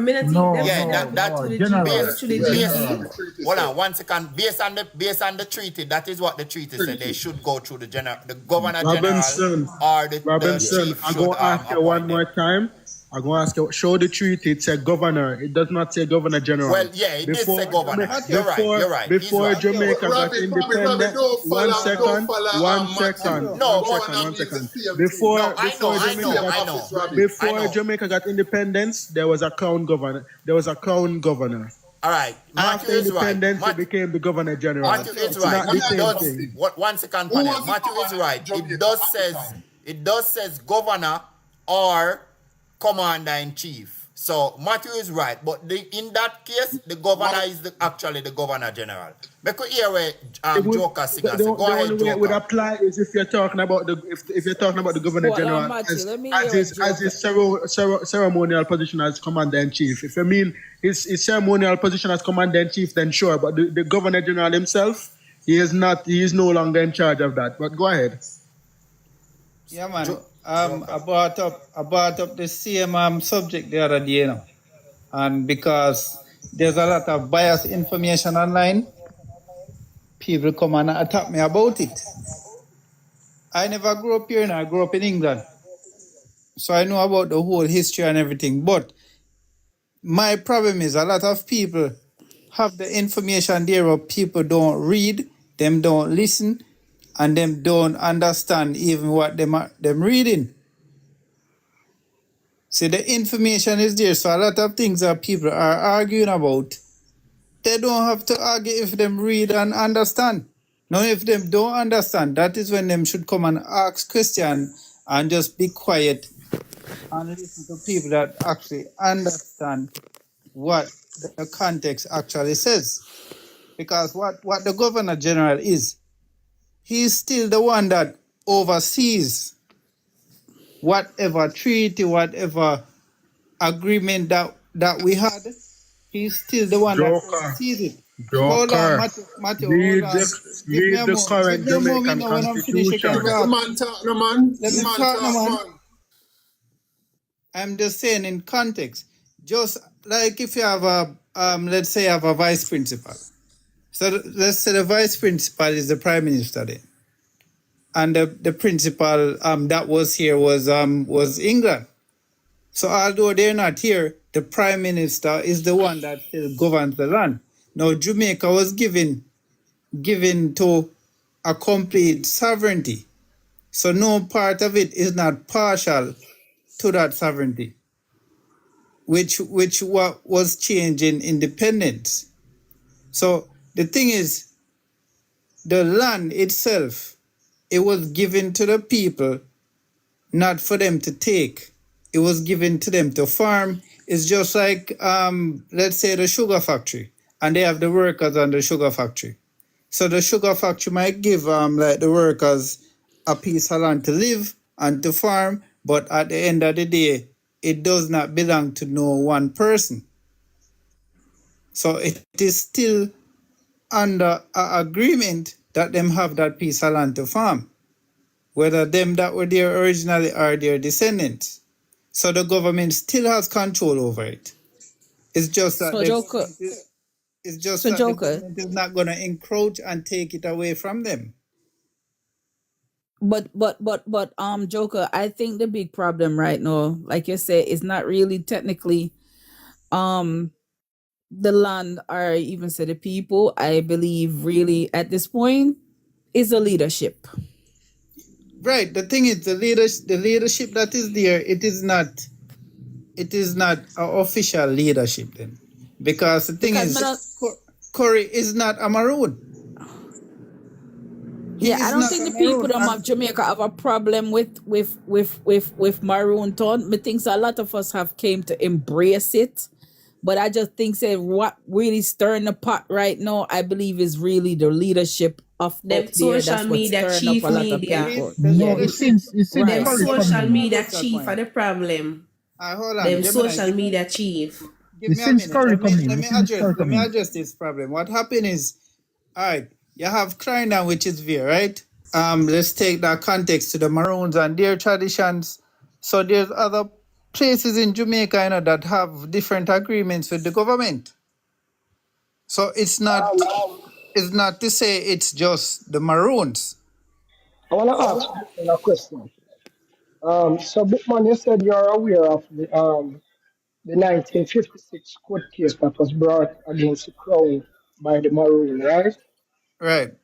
Hold on, 1 second. Based on the treaty, that is what the treaty said. They should go through the governor general or the chief. I'm going to ask you one more time. I'm going to ask you, show the treaty, it says governor. It does not say governor general. Well, yeah, it did say governor. You're right. Before Jamaica got independent, one second. Before Jamaica got independence, there was a crown governor. All right. After independence, it became the governor general. Matthew is right. 1 second, panel. Matthew is right. It does says governor or commander-in-chief. So Matthew is right, but in that case, the governor is actually the governor general. Because here where Joker singers. Go ahead, Joker. It would apply is if you're talking about the governor general as his ceremonial position as commander-in-chief. If you mean his ceremonial position as commander-in-chief, then sure. But the governor general himself, he is no longer in charge of that. But go ahead. Yeah, man. I brought up the same subject the other day, and because there's a lot of biased information online, people come and attack me about it. I never grew up here, and I grew up in England, so I know about the whole history and everything. But my problem is a lot of people have the information there, but people don't read, them don't listen, and them don't understand even what them reading. See, the information is there, so a lot of things that people are arguing about, they don't have to argue if them read and understand. Now, if them don't understand, that is when them should come and ask questions and just be quiet and listen to people that actually understand what the context actually says. Because what the Governor General is, he's still the one that oversees whatever treaty, whatever agreement that we had. He's still the one that Joker, oversees it. Hold on, Joker. Matthew, Read hold on. Give me read a the moment. current Give me a moment Jamaican now when I'm finished. You can constitution. The talk. man talk, no man. Let The me man talk now, talk, man. man. I'm just saying in context. Just like if you have a let's say you have a vice principal. So let's say the vice principal is the prime minister then. And the principal that was here was England. So although they're not here, the prime minister is the one that still governs the land. Now Jamaica was given to a complete sovereignty. So no part of it is not partial to that sovereignty, which what was changing independence. So the thing is, the land itself, it was given to the people, not for them to take. It was given to them to farm. It's just like, let's say the sugar factory, and they have the workers on the sugar factory. So the sugar factory might give like the workers a piece of land to live and to farm, but at the end of the day, it does not belong to no one person. So it is still under an agreement that them have that piece of land to farm, whether them that were there originally are their descendants. So the government still has control over it. It's just that So the Joker, government is, it's just so that the Joker, government is not going to encroach and take it away from them. but Joker, I think the big problem right now, like you said, is not really technically um the land or even say the people. I believe really at this point is the leadership. Right. The thing is, the leadership that is there, it is not an official leadership then, because the thing Because is, Curry is not a maroon. He yeah, I is don't not think a the people maroon. of Jamaica have a problem with Maroon Town. I think a lot of us have came to embrace it. But I just think that what really stirring the pot right now, I believe, is really the leadership of Them up there. That's social what's media stirring up chief a lot of media. people. No, Yes. it's since Right. Them Curry come social in. media Get that chief point. are the problem. Hold on, Them Gemini, social media chief. give me a Since minute. Curry come in. Let me Since Curry come in. address this problem. What happened is, all right, you have Kryna, which is there, right? Let's take that context to the Maroons and their traditions. So there's other places in Jamaica, that have different agreements with the government. So it's not to say it's just the Maroons. I want to ask Bookman a question. So Bookman, you said you're aware of the 1956 court case that was brought against the Crown by the Maroon, right? Right.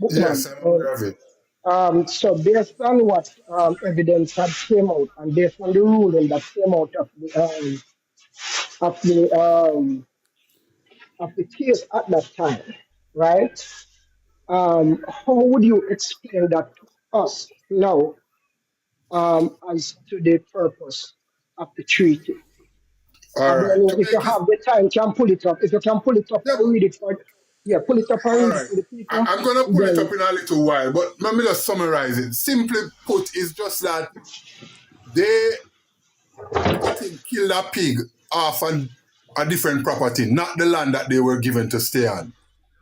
Yes, Bookman. I'm aware of it. So based on what evidence had came out, and based on the ruling that came out of the of the case at that time, right? How would you explain that to us now, as to the purpose of the treaty? I All don't right. know To if you make it, have the time, can pull it up. If you can pull it up yeah, and read it for, yeah, pull it up and all read it right. for the people. I'm going to pull it Then, up in a little while, but let me just summarize it. Simply put, it's just that they, I think, killed a pig off a different property, not the land that they were given to stay on.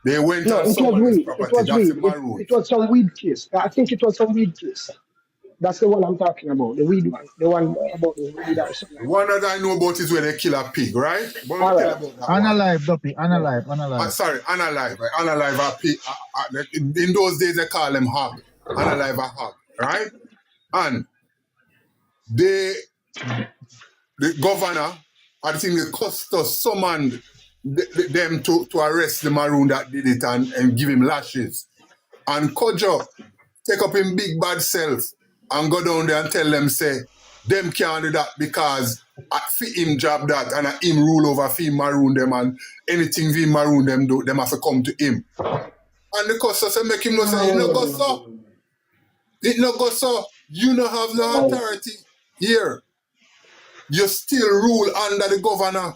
They went no, on it was someone else's weed. It property. was That's the weed. It maroons. was some weed case. I think it was some weed case. That's the one I'm talking about. The weed one. The one about the weed or something The like that. one that I know about is where they kill a pig, right? But let me All tell you right. about that one. Unalive, Duppy. Unalive. Sorry, unalive, right? Unalive a pig. In those days, they call them hog. Unalive a hog, right? And they, the governor, I think the custos summoned them to arrest the maroon that did it and give him lashes. And Kojo take up him big bad self and go down there and tell them, say, them can't do that because for him job that and him rule over for him maroon them and anything we maroon them do, them have to come to him. And the customer say make him know say, it no go so. It no go so. You no have no authority here. You still rule under the governor.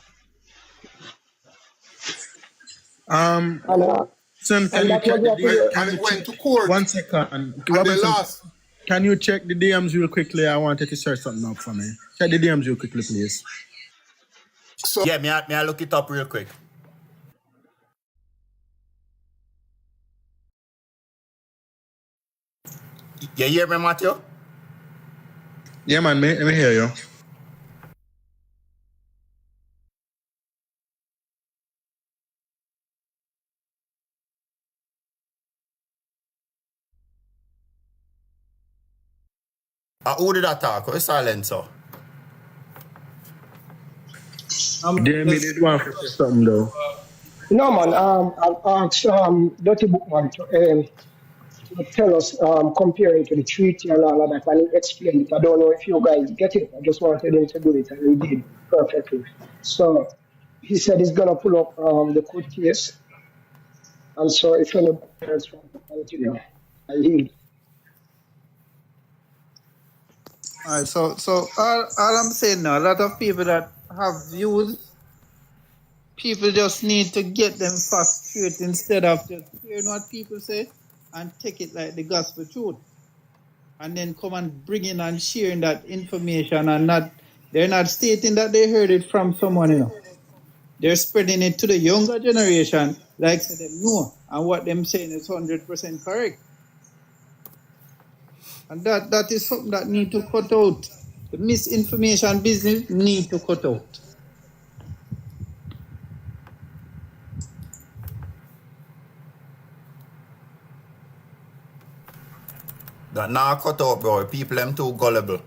Son, can you check it went to court. 1 second. Robinson, can you check the DMs real quickly? I wanted to search something up for me. Check the DMs real quickly, please. So yeah, may I look it up real quick. You hear me, Matthew? Yeah, man, let me hear you. Who did that talk? Who's silent, so? Damn, you did want to say something, though. No, man. I've asked Dirty Bookman to tell us, comparing to the treaty and all of that, and he explained it. I don't know if you guys get it. I just wanted him to do it, and he did perfectly. So he said he's going to pull up the court case. And so if anybody else wants to continue, I yield. All right, so all I'm saying now, a lot of people that have views, people just need to get them fast straight instead of just hearing what people say and take it like the gospel truth. And then come and bring in and sharing that information and they're not stating that they heard it from someone, you know. They're spreading it to the younger generation, like so them know, and what them saying is 100% correct. And that is something that need to cut out. The misinformation business need to cut out. That now cut out, bro. People them too gullible.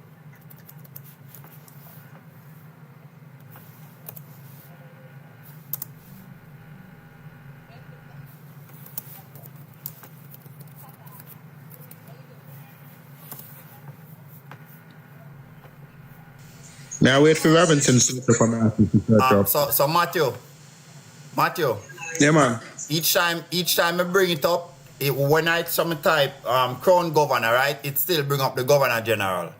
Now wait for Robinson to come out. So Matthew. Yeah, man. Each time I bring it up, when I some type crown governor, right? It still bring up the governor general.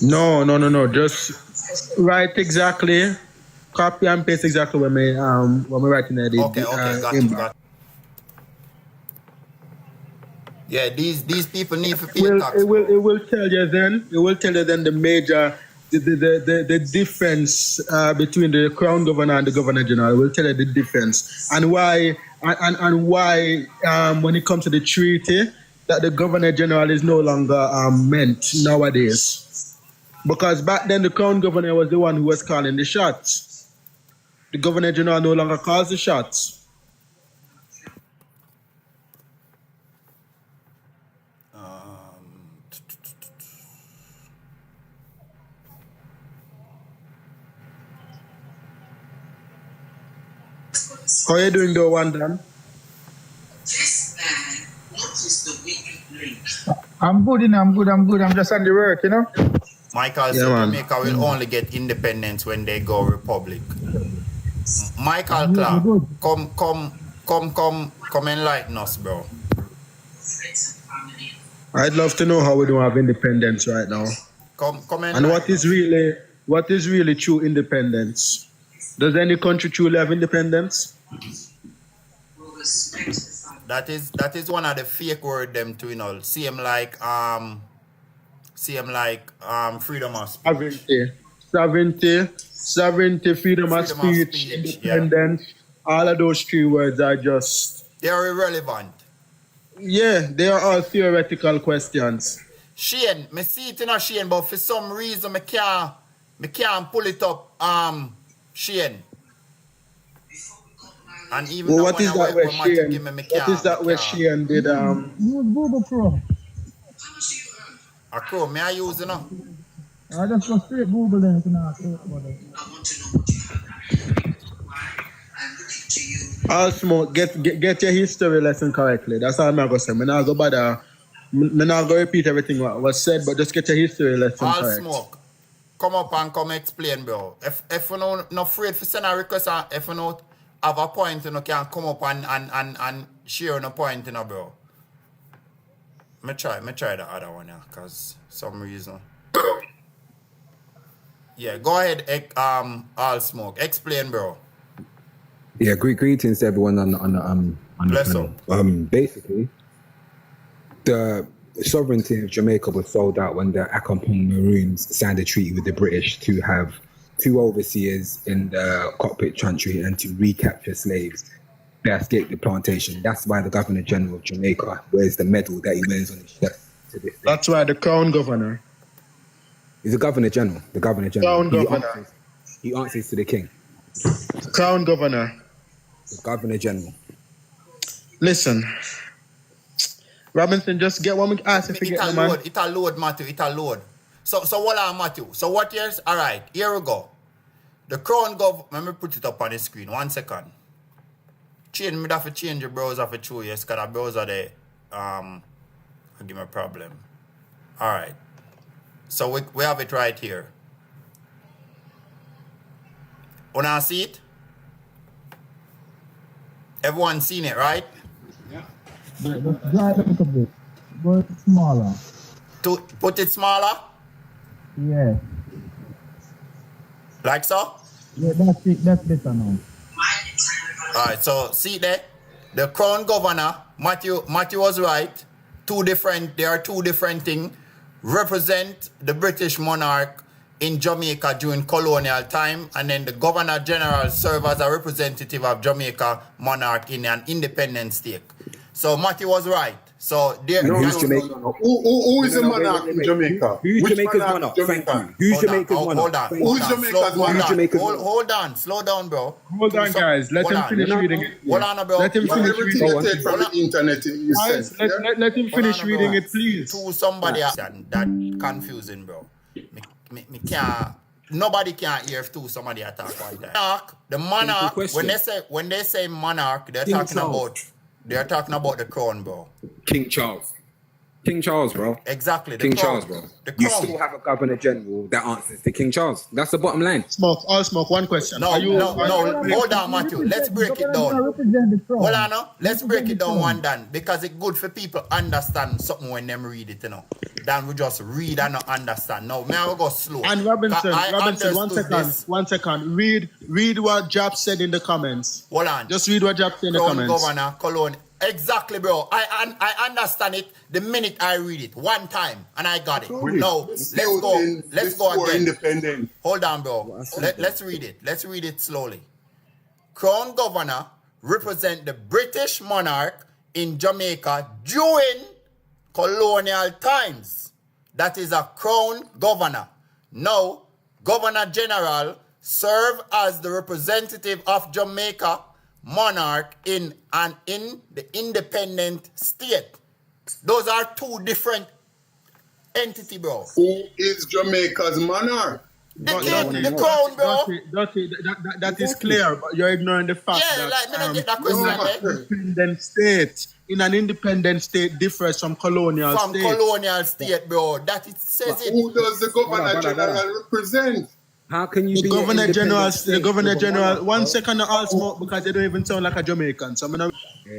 No. Just write exactly, copy and paste exactly when me writing there. Okay, got you. Yeah, these people need to pay tax. It will tell you then. It will tell you then the major. The difference between the crown governor and the governor general. Will tell you the difference and why when it comes to the treaty that the governor general is no longer meant nowadays, because back then the crown governor was the one who was calling the shots. The governor general no longer calls the shots. How are you doing, though, one Dan? I'm good, I'm good. I'm just on the work, you know. Michael said Jamaica will only get independence when they go republic. Michael Clark, come enlighten us, bro. I'd love to know how we don't have independence right now. Come and what is really true independence? Does any country truly have independence? That is one of the fake word them too, you know. Same like freedom of speech. Sovereignty, freedom of speech, independence. Yeah. All of those three words are just... They're irrelevant. Yeah, they are all theoretical questions. Shane, me see it in a Shane, but for some reason me can't pull it up. Shane. And even what is that where Shane did Google Chrome. A Chrome, may I use it now? I just go straight Google then All smoke, get your history lesson correctly. That's all I'm going to say. I'm not going to I'm not going to repeat everything what was said, but just get a history lesson All correct. smoke. Come up and come explain, bro. If you no afraid for send a request, and if you not have a point, you know, can come up and share a point, you know, bro. Me try the other one, yeah, cause some reason. Yeah, go ahead, all smoke. Explain, bro. Yeah, greetings to everyone on the Bless panel. Basically, the sovereignty of Jamaica was sold out when the Akampong Maroons signed a treaty with the British to have 2 overseers in the cockpit country and to recapture slaves that escaped the plantation. That's why the Governor General of Jamaica wears the medal that he wears on his chest to this day. That's why the Crown Governor. He's the Governor General. The Governor General. Crown Governor. He answers to the King. Crown Governor. The Governor General. Listen. Robinson, just get one we ask if you get the man. It'll load, Matthew. It'll load. So what are Matthew? So what years? All right, here we go. The Crown Gov. Let me put it up on the screen. 1 second. Change me have to change the browser for 2 years because the browser there give me a problem. All right. So we have it right here. Wanna see it? Everyone seen it, right? But drive it a bit. Go smaller. To put it smaller? Yeah. Like so? Yeah, that's it. That's better now. Alright, so see there? The Crown Governor, Matthew was right. There are two different things. Represent the British monarch in Jamaica during colonial time, and then the Governor General serve as a representative of Jamaica monarch in an independent state. So Matthew was right. So there. Who's the monarch in Jamaica? Who's Jamaica's monarch? Thank you. Who's Jamaica's monarch? Who's Jamaica's monarch? Hold on, slow down, bro. Hold on, guys. Let him finish reading it. Hold on, bro. Let him finish Everything reading you it. take from the internet, you said. Let him finish reading it, please. To somebody else, that confusing, bro. Me can't. Nobody can hear if somebody attack one time. The monarch. When they say monarch, they're talking about the crown, bro. King Charles. King Charles, bro. Exactly. King Charles, bro. You still have a Governor General that answers to King Charles. That's the bottom line. Smoke. One question. No. Hold on, Matthew. Let's break it down. Hold on, no. Let's break it down one done. Because it's good for people understand something when them read it, you know. Than we just read and not understand. No, may I go slow. And Robinson, 1 second. Read what Jab said in the comments. Hold on. Just read what Jab said in the comments. Governor, Cologne. Exactly, bro. I understand it the minute I read it. One time, and I got it. No, let's go again. Independent. Hold on, bro. Let's read it. Let's read it slowly. Crown Governor represent the British monarch in Jamaica during colonial times. That is a Crown Governor. Now, Governor General serve as the representative of Jamaica monarch in the independent state. Those are two different entities, bro. Who is Jamaica's monarch? The crown, bro. That is clear, but you're ignoring the fact that in an independent state differs from colonial state. Colonial state, bro. That it says it. Who does the Governor General represent? How can you the Governor General, 1 second all smoke because they don't even sound like a Jamaican. So I'm gonna,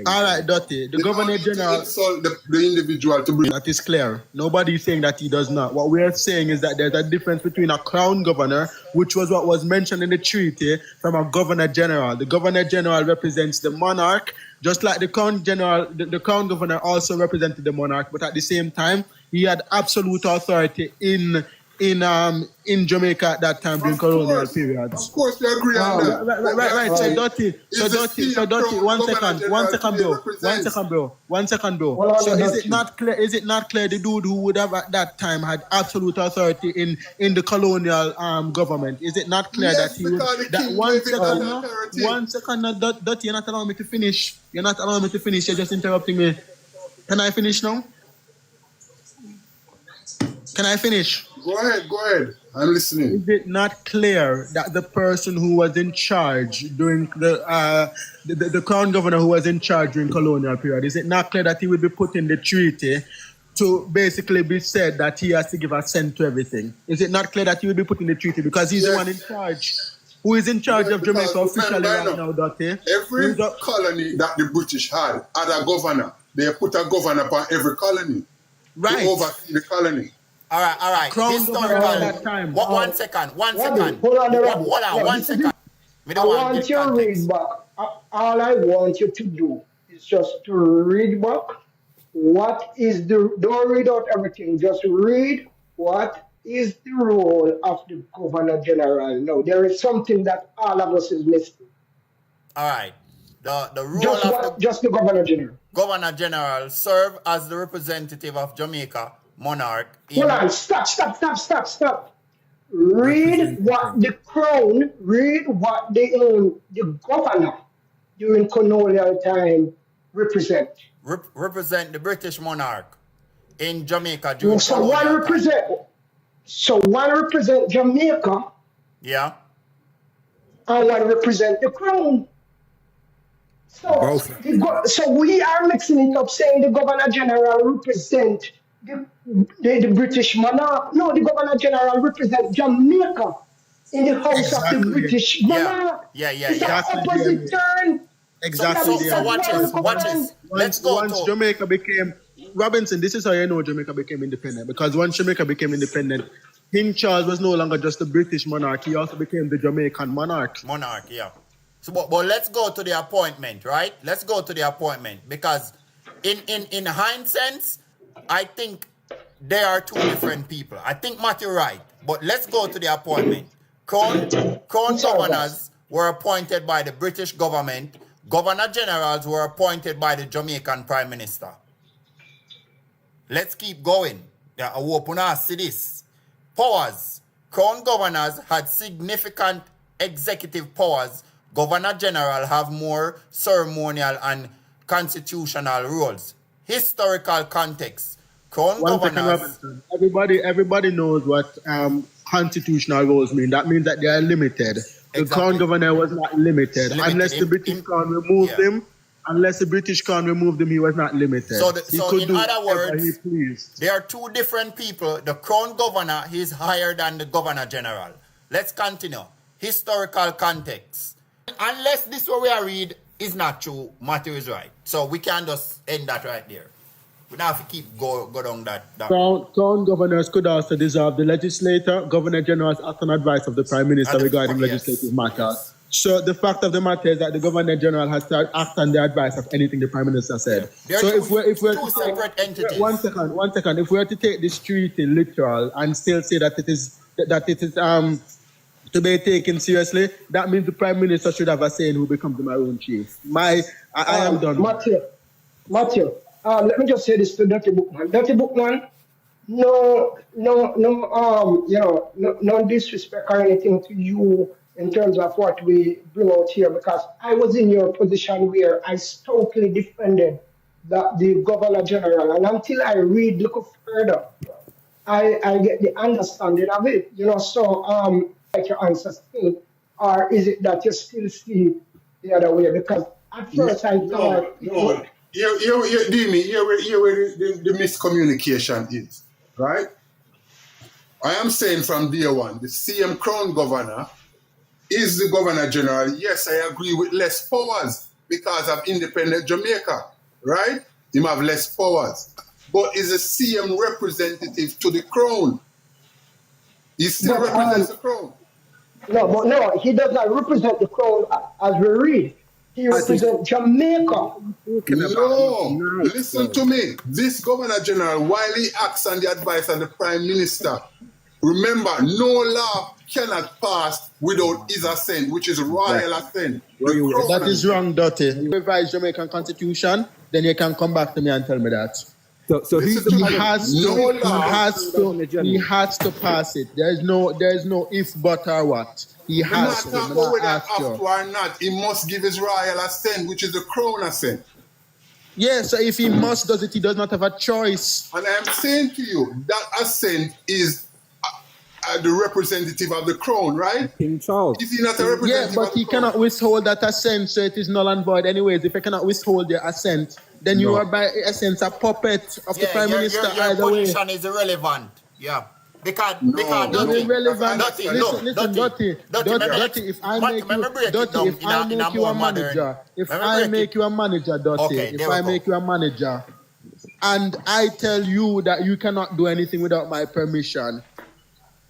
all right, Dottie. The Governor General insult the individual to bring. That is clear. Nobody is saying that he does not. What we are saying is that there's a difference between a Crown Governor, which was what was mentioned in the treaty, from a Governor General. The Governor General represents the monarch, just like the Crown General. The Crown Governor also represented the monarch, but at the same time, he had absolute authority in Jamaica at that time during colonial periods. Of course, we agree on that. Right. So Dottie, 1 second, bro. So is it not clear the dude who would have at that time had absolute authority in the colonial government? Is it not clear that he would that 1 second, Dottie, you're not allowing me to finish. You're just interrupting me. Can I finish now? Can I finish? Go ahead. I'm listening. Is it not clear that the person who was in charge during the Crown Governor who was in charge during colonial period, is it not clear that he would be put in the treaty to basically be said that he has to give assent to everything? Is it not clear that he will be put in the treaty because he's the one in charge? Who is in charge of Jamaica officially right now, Dottie? Every colony that the British had a governor. They put a governor upon every colony to oversee the colony. All right. Historical. One second. Hold on, one second. I want you to read back. All I want you to do is just to read back what is don't read out everything, just read what is the role of the Governor General. Now, there is something that all of us is missing. All right. The role just the Governor General. Governor General serve as the representative of Jamaica monarch. Hold on, stop. Read what the crown, read what the governor during colonial time represent. Represent the British monarch in Jamaica during colonial time. So one represent Jamaica. Yeah. And one represent the crown. So we are mixing it up, saying the Governor General represent the British monarch. No, the Governor General represent Jamaica in the house of the British monarch. Yeah. It's an opposite turn. Exactly. So watch this. Let's go. Once Jamaica became Robinson, this is how you know Jamaica became independent. Because once Jamaica became independent, King Charles was no longer just the British monarch. He also became the Jamaican monarch. Yeah. So, but let's go to the appointment, right? Let's go to the appointment because, in hindsight, I think they are two different people. I think Matthew right, but let's go to the appointment. Crown governors were appointed by the British government. Governor generals were appointed by the Jamaican Prime Minister. Let's keep going. Yeah, I open us see this. Powers. Crown governors had significant executive powers. Governor General have more ceremonial and constitutional roles. Historical context. Crown governors. Everybody knows what constitutional roles mean. That means that they are limited. The Crown Governor was not limited. Unless the British Crown removed him. Unless the British Crown removed him, he was not limited. So in other words, there are two different people. The Crown Governor is higher than the Governor General. Let's continue. Historical context. Unless this what we are read is not true, Matthew is right. So we can just end that right there. We don't have to keep go down that. Crown governors could also dissolve the legislature. Governor generals act on advice of the Prime Minister regarding legislative matters. Yes. So the fact of the matter is that the Governor General has to act on the advice of anything the Prime Minister said. Yeah. So if we're two separate entities. One second. If we were to take this treaty literal and still say that it is to be taken seriously, that means the Prime Minister should have a say in who becomes the Maroon Chief. I am done. Matthew, let me just say this to Dirty Bookman. Dirty Bookman, no disrespect or anything to you in terms of what we bring out here, because I was in your position where I stoutly defended the Governor General, and until I look further, I get the understanding of it. So like your answer still, or is it that you still see the other way? Because at first I thought where the miscommunication is, right? I am saying from day one, the CM Crown Governor is the Governor General. Yes, I agree with less powers because of independent Jamaica, right? He have less powers. But is a CM representative to the Crown? He still represents the Crown. No, he does not represent the Crown as we read. He represents Jamaica. No, listen to me. This Governor General, while he acts on the advice of the Prime Minister, remember, no law cannot pass without his assent, which is royal assent. That is wrong, Dottie. You revise Jamaican Constitution, then you can come back to me and tell me that. So he has to pass it. There is no if, but, or what. He has to. No matter whether after or not, he must give his royal assent, which is the Crown assent. Yes, so if he must does it, he does not have a choice. And I am saying to you, that assent is the representative of the Crown, right? King Charles. Is he not a representative? Yeah, but he cannot withhold that assent, so it is null and void anyways. If I cannot withhold the assent, then you are by essence a puppet of the Prime Minister your either way. position is irrelevant. Yeah. Because You're irrelevant. Listen, Dotty, if I make you a manager, if I make you a manager, and I tell you that you cannot do anything without my permission,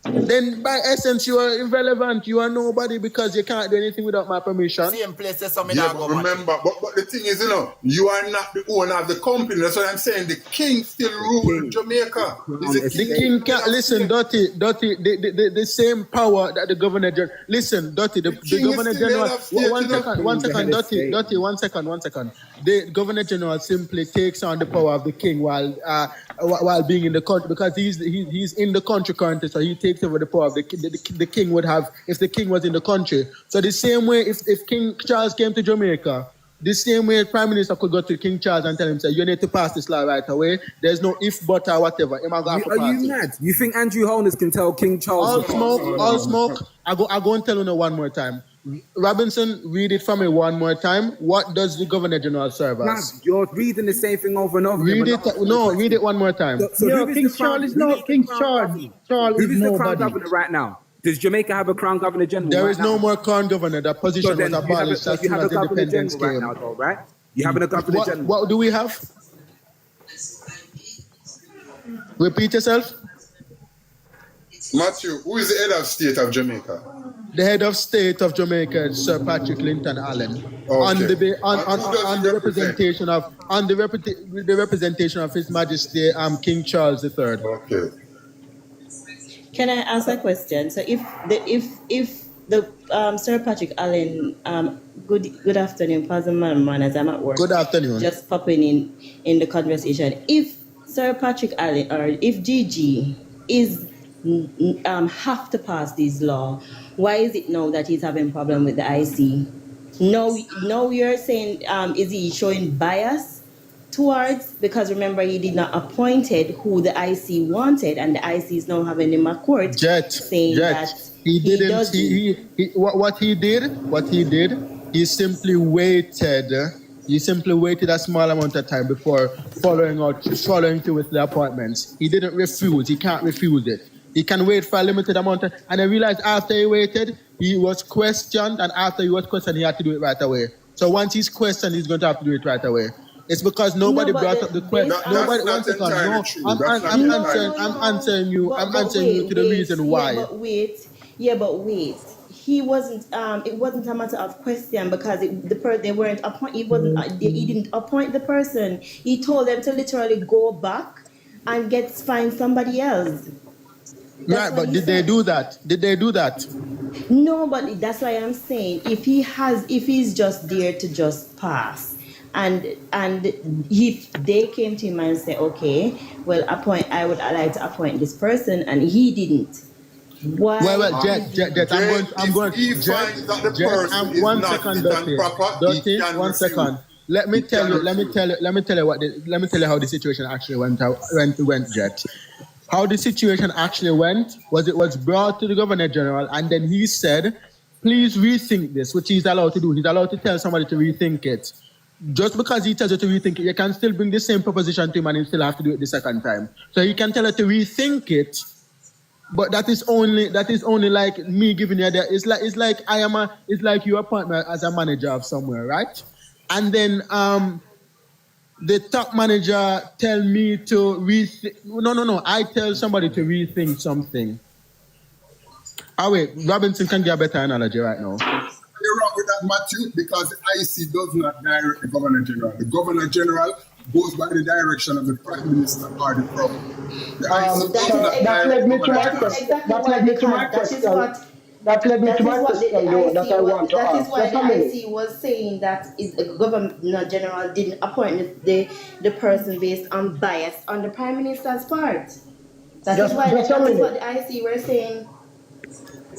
then by essence you are irrelevant. You are nobody because you can't do anything without my permission. Same place as some remember, but the thing is, you are not the owner of the company. That's what I'm saying. The king still rules Jamaica. The king can't listen, Dotty. The same power that the governor general. Listen, Dotty, the governor general. One second, Dotty, one second. The governor general simply takes on the power of the king while being in the country because he's in the country currently, so he takes over the power of the king would have if the king was in the country. So the same way if King Charles came to Jamaica, the same way Prime Minister could go to King Charles and tell him, say, you need to pass this law right away. There's no if, but, or whatever. Are you mad? You think Andrew Holness can tell King Charles? All smoke. I go and tell you one more time. Robinson, read it for me one more time. What does the Governor General serve as? You're reading the same thing over and over. Read it one more time. So King Charles is not King Charles. Charles is the crown nobody. governor right now? Does Jamaica have a crown governor general? There is no more crown governor. That position was abolished as soon as independence came. Right now, though, right? You have a governor general. What do we have? Repeat yourself. Matthew, who is the head of state of Jamaica? The head of state of Jamaica is Sir Patrick Linton Allen. Okay. On the representation of His Majesty King Charles III. Okay. Can I ask a question? So if the Sir Patrick Allen, good afternoon, Pardon my manners, I'm at work. Good afternoon. Just popping in the conversation. If Sir Patrick Allen or if GG is have to pass this law, why is it now that he's having problem with the IC? No, you're saying is he showing bias towards, because remember he did not appointed who the IC wanted, and the IC is now having him a court saying that he didn't. What he did, he simply waited. He simply waited a small amount of time before following through with the appointments. He didn't refuse. He can't refuse it. He can wait for a limited amount of time. And I realized after he waited, he was questioned, and after he was questioned, he had to do it right away. So once he's questioned, he's going to have to do it right away. It's because nobody brought up the question. I'm answering you to the reason why. But wait. He wasn't. It wasn't a matter of question because they weren't appoint. He didn't appoint the person. He told them to literally go back and find somebody else. Right, but did they do that? No, but that's why I'm saying if he's just there to just pass, and if they came to him and say, okay, well, I would like to appoint this person, and he didn't. Why? Well, Jet, I'm going. Jet, one second. Let me tell you how the situation actually went, Jet. How the situation actually went was it was brought to the Governor General, and then he said, please rethink this, which he's allowed to do. He's allowed to tell somebody to rethink it. Just because he tells you to rethink it, you can still bring the same proposition to him and he still have to do it the second time. So he can tell you to rethink it, but that is only like me giving you that. It's like you appoint me as a manager of somewhere, right? And then the top manager tell me to rethink. No. I tell somebody to rethink something. Wait, Robinson can get a better analogy right now. You're wrong with that, Matthew, because the IC does not direct the Governor General. The Governor General goes by the direction of the Prime Minister or the President. That led me to my question. That led me to my question that I want to ask. That is why the IC was saying that the Governor General didn't appoint the person based on bias on the Prime Minister's part. That is what the IC were saying.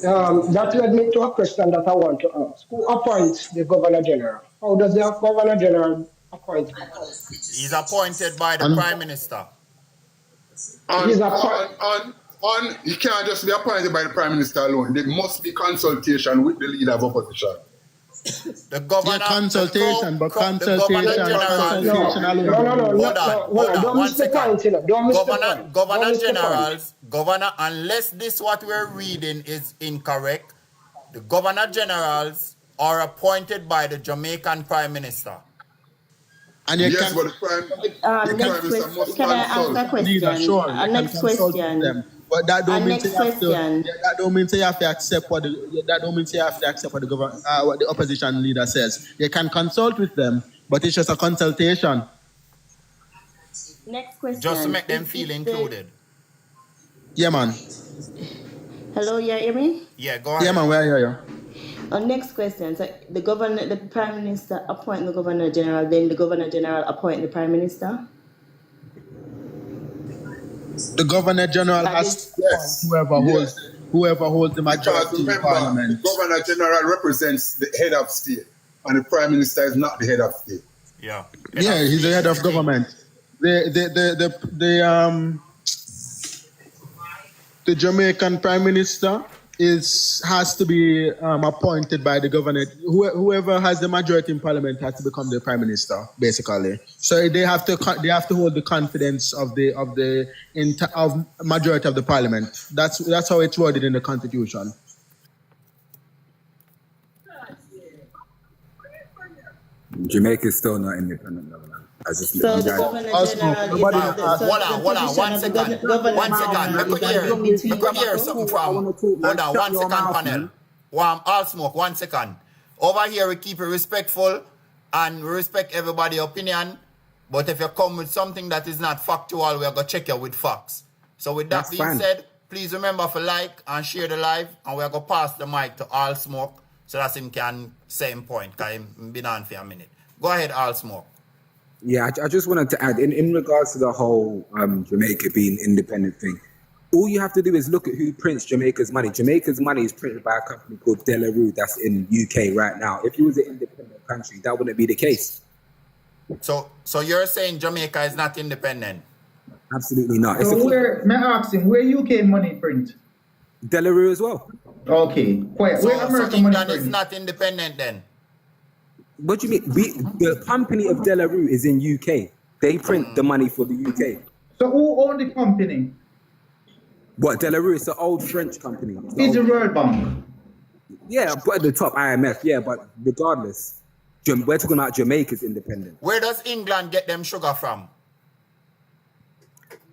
That led me to a question that I want to ask. Who appoints the Governor General? How does the Governor General appoint? He's appointed by the Prime Minister. He can't just be appointed by the Prime Minister alone. There must be consultation with the leader of opposition. The governor, Yeah, consultation, but the governor consultation, general. consultation alone. Hold on, Don't one miss the point, second. you know. Don't miss the point. Don't Governor miss the point. generals, governor, unless this what we're reading is incorrect, the governor generals are appointed by the Jamaican Prime Minister. And you Yes, can, but the prime Next minister must question. Can I ask a consult. leader, question? sure, you can Next consult with question. them. But that don't mean Next you have to. question. That don't mean you have to accept what the. That don't mean you have to accept what the what the opposition leader says. You can consult with them, but it's just a consultation. Next question. Just to make them feel included. Yeah, man. Hello, you hear me? Yeah, go ahead. Yeah, man. Where are you? Next question. So the prime minister appoint the governor general, then the governor general appoint the prime minister. The governor general has to appoint whoever holds the majority in parliament. The governor general represents the head of state, and the prime minister is not the head of state. Yeah. Yeah, he's the head of government. The Jamaican prime minister has to be appointed by the governor. Whoever has the majority in parliament has to become the prime minister, basically. So they have to hold the confidence of the majority of the parliament. That's how it's worded in the constitution. Jamaica is still not independent, governor. So the governor general hold on, 1 second. 1 second. Let me hear something from. Hold on, 1 second, panel. All smoke, 1 second. Over here, we keep it respectful and we respect everybody's opinion. But if you come with something that is not factual, we are going to check you with facts. So with that being said, please remember to like and share the live, and we are going to pass the mic to All Smoke so that him can say him point, because he's been on for a minute. Go ahead, All Smoke. Yeah, I just wanted to add, in regards to the whole Jamaica being independent thing, all you have to do is look at who prints Jamaica's money. Jamaica's money is printed by a company called De La Rue that's in UK right now. If it was an independent country, that wouldn't be the case. So you're saying Jamaica is not independent? Absolutely not. So may I ask him, where UK money print? De La Rue as well. Okay. Where American money England print? is not independent then? What do you mean? The company of De La Rue is in UK. They print the money for the UK. So who owned the company? What, De La Rue? It's an old French company. It's the World Bank. Yeah, but at the top, IMF. Yeah, but regardless, we're talking about Jamaica's independent. Where does England get them sugar from?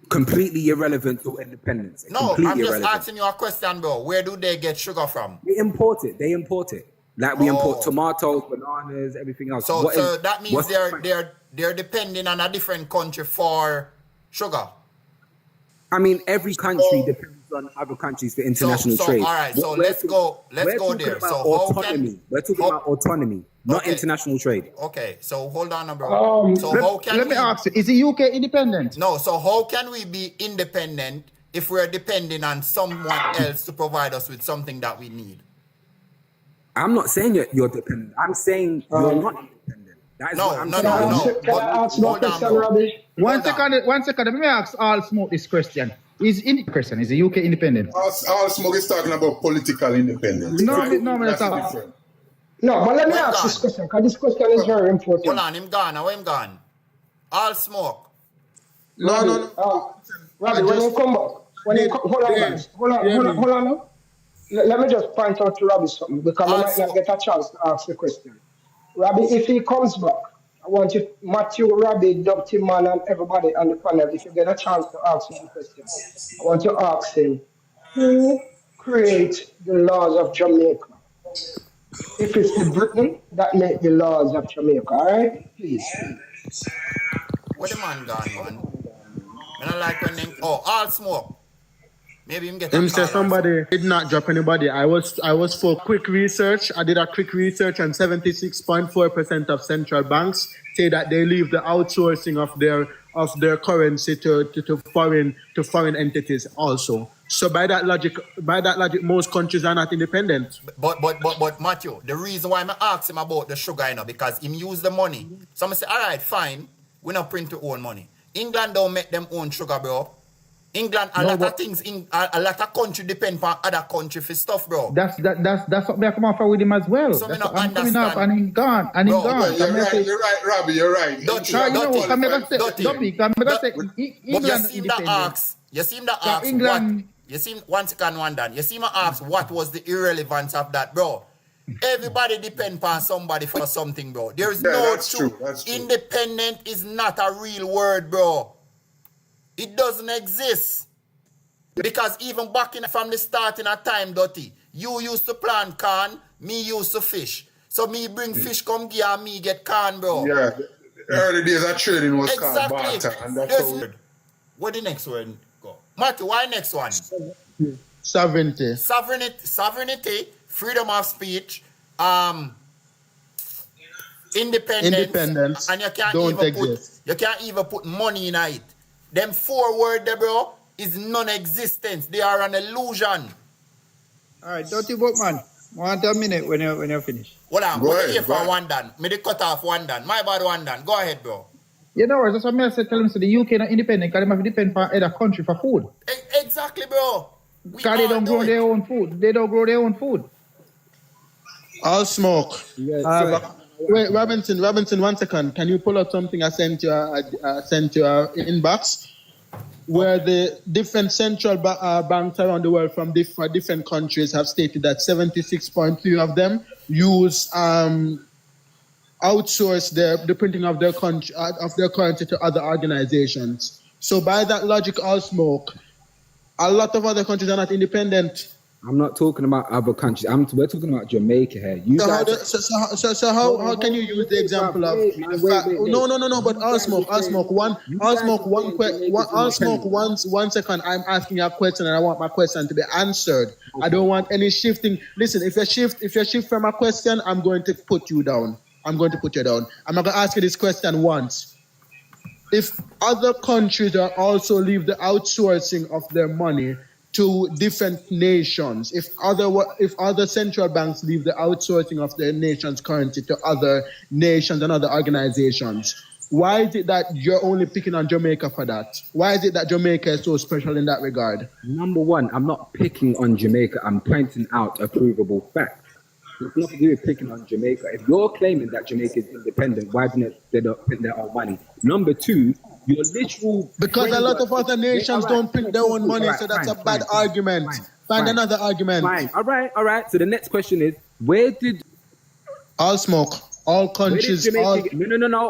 Completely irrelevant to independence. No, Completely I'm just irrelevant. asking you a question, bro. Where do they get sugar from? They import it. Like we import tomatoes, bananas, everything else. So that means they're depending on a different country for sugar. I mean, every country depends on other countries for international trade. All right, so let's go there. So autonomy. We're talking about autonomy, not international trade. Okay, so hold on, bro. Let me ask you, is the UK independent? No, so how can we be independent if we're depending on someone else to provide us with something that we need? I'm not saying you're dependent. I'm saying you're not independent. That is what I'm saying. No. Can I ask one question, Robbie? One second. Let me ask All Smoke this question. Is the UK independent? All Smoke is talking about political independence. No, That's no. different. No, but let me ask this question, because this question is very important. Hold on, him gone. Where him gone? All Smoke. No. Robbie, when you come back, hold on now. Let me just point out to Robbie something, because I might not get a chance to ask the question. Robbie, if he comes back, I want you, Matthew, Robbie, Dr. Man, and everybody on the panel, if you get a chance to ask him a question, I want to ask him, who creates the laws of Jamaica? If it's the Britain that make the laws of Jamaica, all right? Please. Where the man gone, man? I don't like when them... Oh, All Smoke. Maybe him get a Said somebody did not drop anybody. I was for quick research. I did a quick research, and 76.4% of central banks say that they leave the outsourcing of their currency to foreign entities also. So by that logic, most countries are not independent. But Matthew, the reason why I asked him about the sugar, because him use the money. So I say, all right, fine, we not print our own money. England don't make them own sugar, bro. England, a lot of things, a lot of country depend on other country for stuff, bro. That's what me come off with him as well. So that's me what not I'm coming up understand. and him gone. And him gone. You're right, Robbie, you're right. Dirty. England You seem to ask England. what, you seem, one second, one done. You seem to ask what was the irrelevance of that, bro. Everybody depend on somebody for something, bro. There is no truth. Independent is not a real word, bro. It doesn't exist. Because even back from the starting of time, Dirty, you used to plant corn, me used to fish. So me bring fish come here and me get corn, bro. Yeah, the early days of trading was called barter. And that's how what the next word go? Matthew, why next one? Sovereignty. Sovereignty, freedom of speech, independence, and you can't even put money in it. Them 4 words there, bro, is non-existent. They are an illusion. All right, Dirty Boatman. Want a minute when you're finished. Hold on, go ahead, for one done. Me the cut off one done. My bad one done. Go ahead, bro. You know, that's what I said. Tell him so the UK not independent because they have to depend on other country for food. Exactly, bro. Because they don't grow their own food. They don't grow their own food. All smoke. Wait, Robinson, 1 second. Can you pull up something I sent you inbox? Where the different central banks around the world from different countries have stated that 76.3 of them use outsource the printing of their currency to other organizations. So by that logic, all smoke, a lot of other countries are not independent. I'm not talking about other countries. We're talking about Jamaica here. How can you use the example of? No. But all smoke. One second. I'm asking you a question, and I want my question to be answered. Okay. I don't want any shifting. Listen, if you shift from a question, I'm going to put you down. I'm not going to ask you this question once. If other countries are also leave the outsourcing of their money to different nations, if other central banks leave the outsourcing of their nation's currency to other nations and other organizations, why is it that you're only picking on Jamaica for that? Why is it that Jamaica is so special in that regard? Number one, I'm not picking on Jamaica. I'm pointing out a provable fact. It's nothing to do with picking on Jamaica. If you're claiming that Jamaica is independent, why don't they print their own money? Number two, your literal... Because a lot of other nations don't print their own money, so that's a bad argument. Find another argument. Fine. All right. So the next question is, where did... All smoke. All countries... No.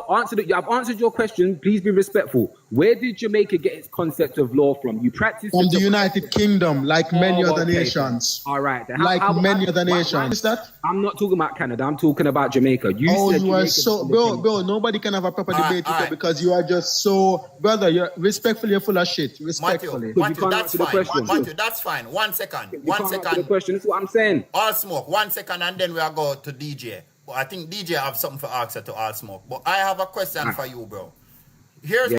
I've answered your question. Please be respectful. Where did Jamaica get its concept of law from? You practice... From the United Kingdom, like many other nations. All right. Many other nations. Is that? I'm not talking about Canada. I'm talking about Jamaica. You are so... Bro, nobody can have a proper debate with you because you are just so... Brother, you're full of shit. Respectfully. Matthew, that's fine. Matthew, that's fine. 1 second. 1 second. The question is what I'm saying. All smoke. 1 second and then we'll go to DJ. But I think DJ have something for answer to all smoke. But I have a question for you, bro. Here's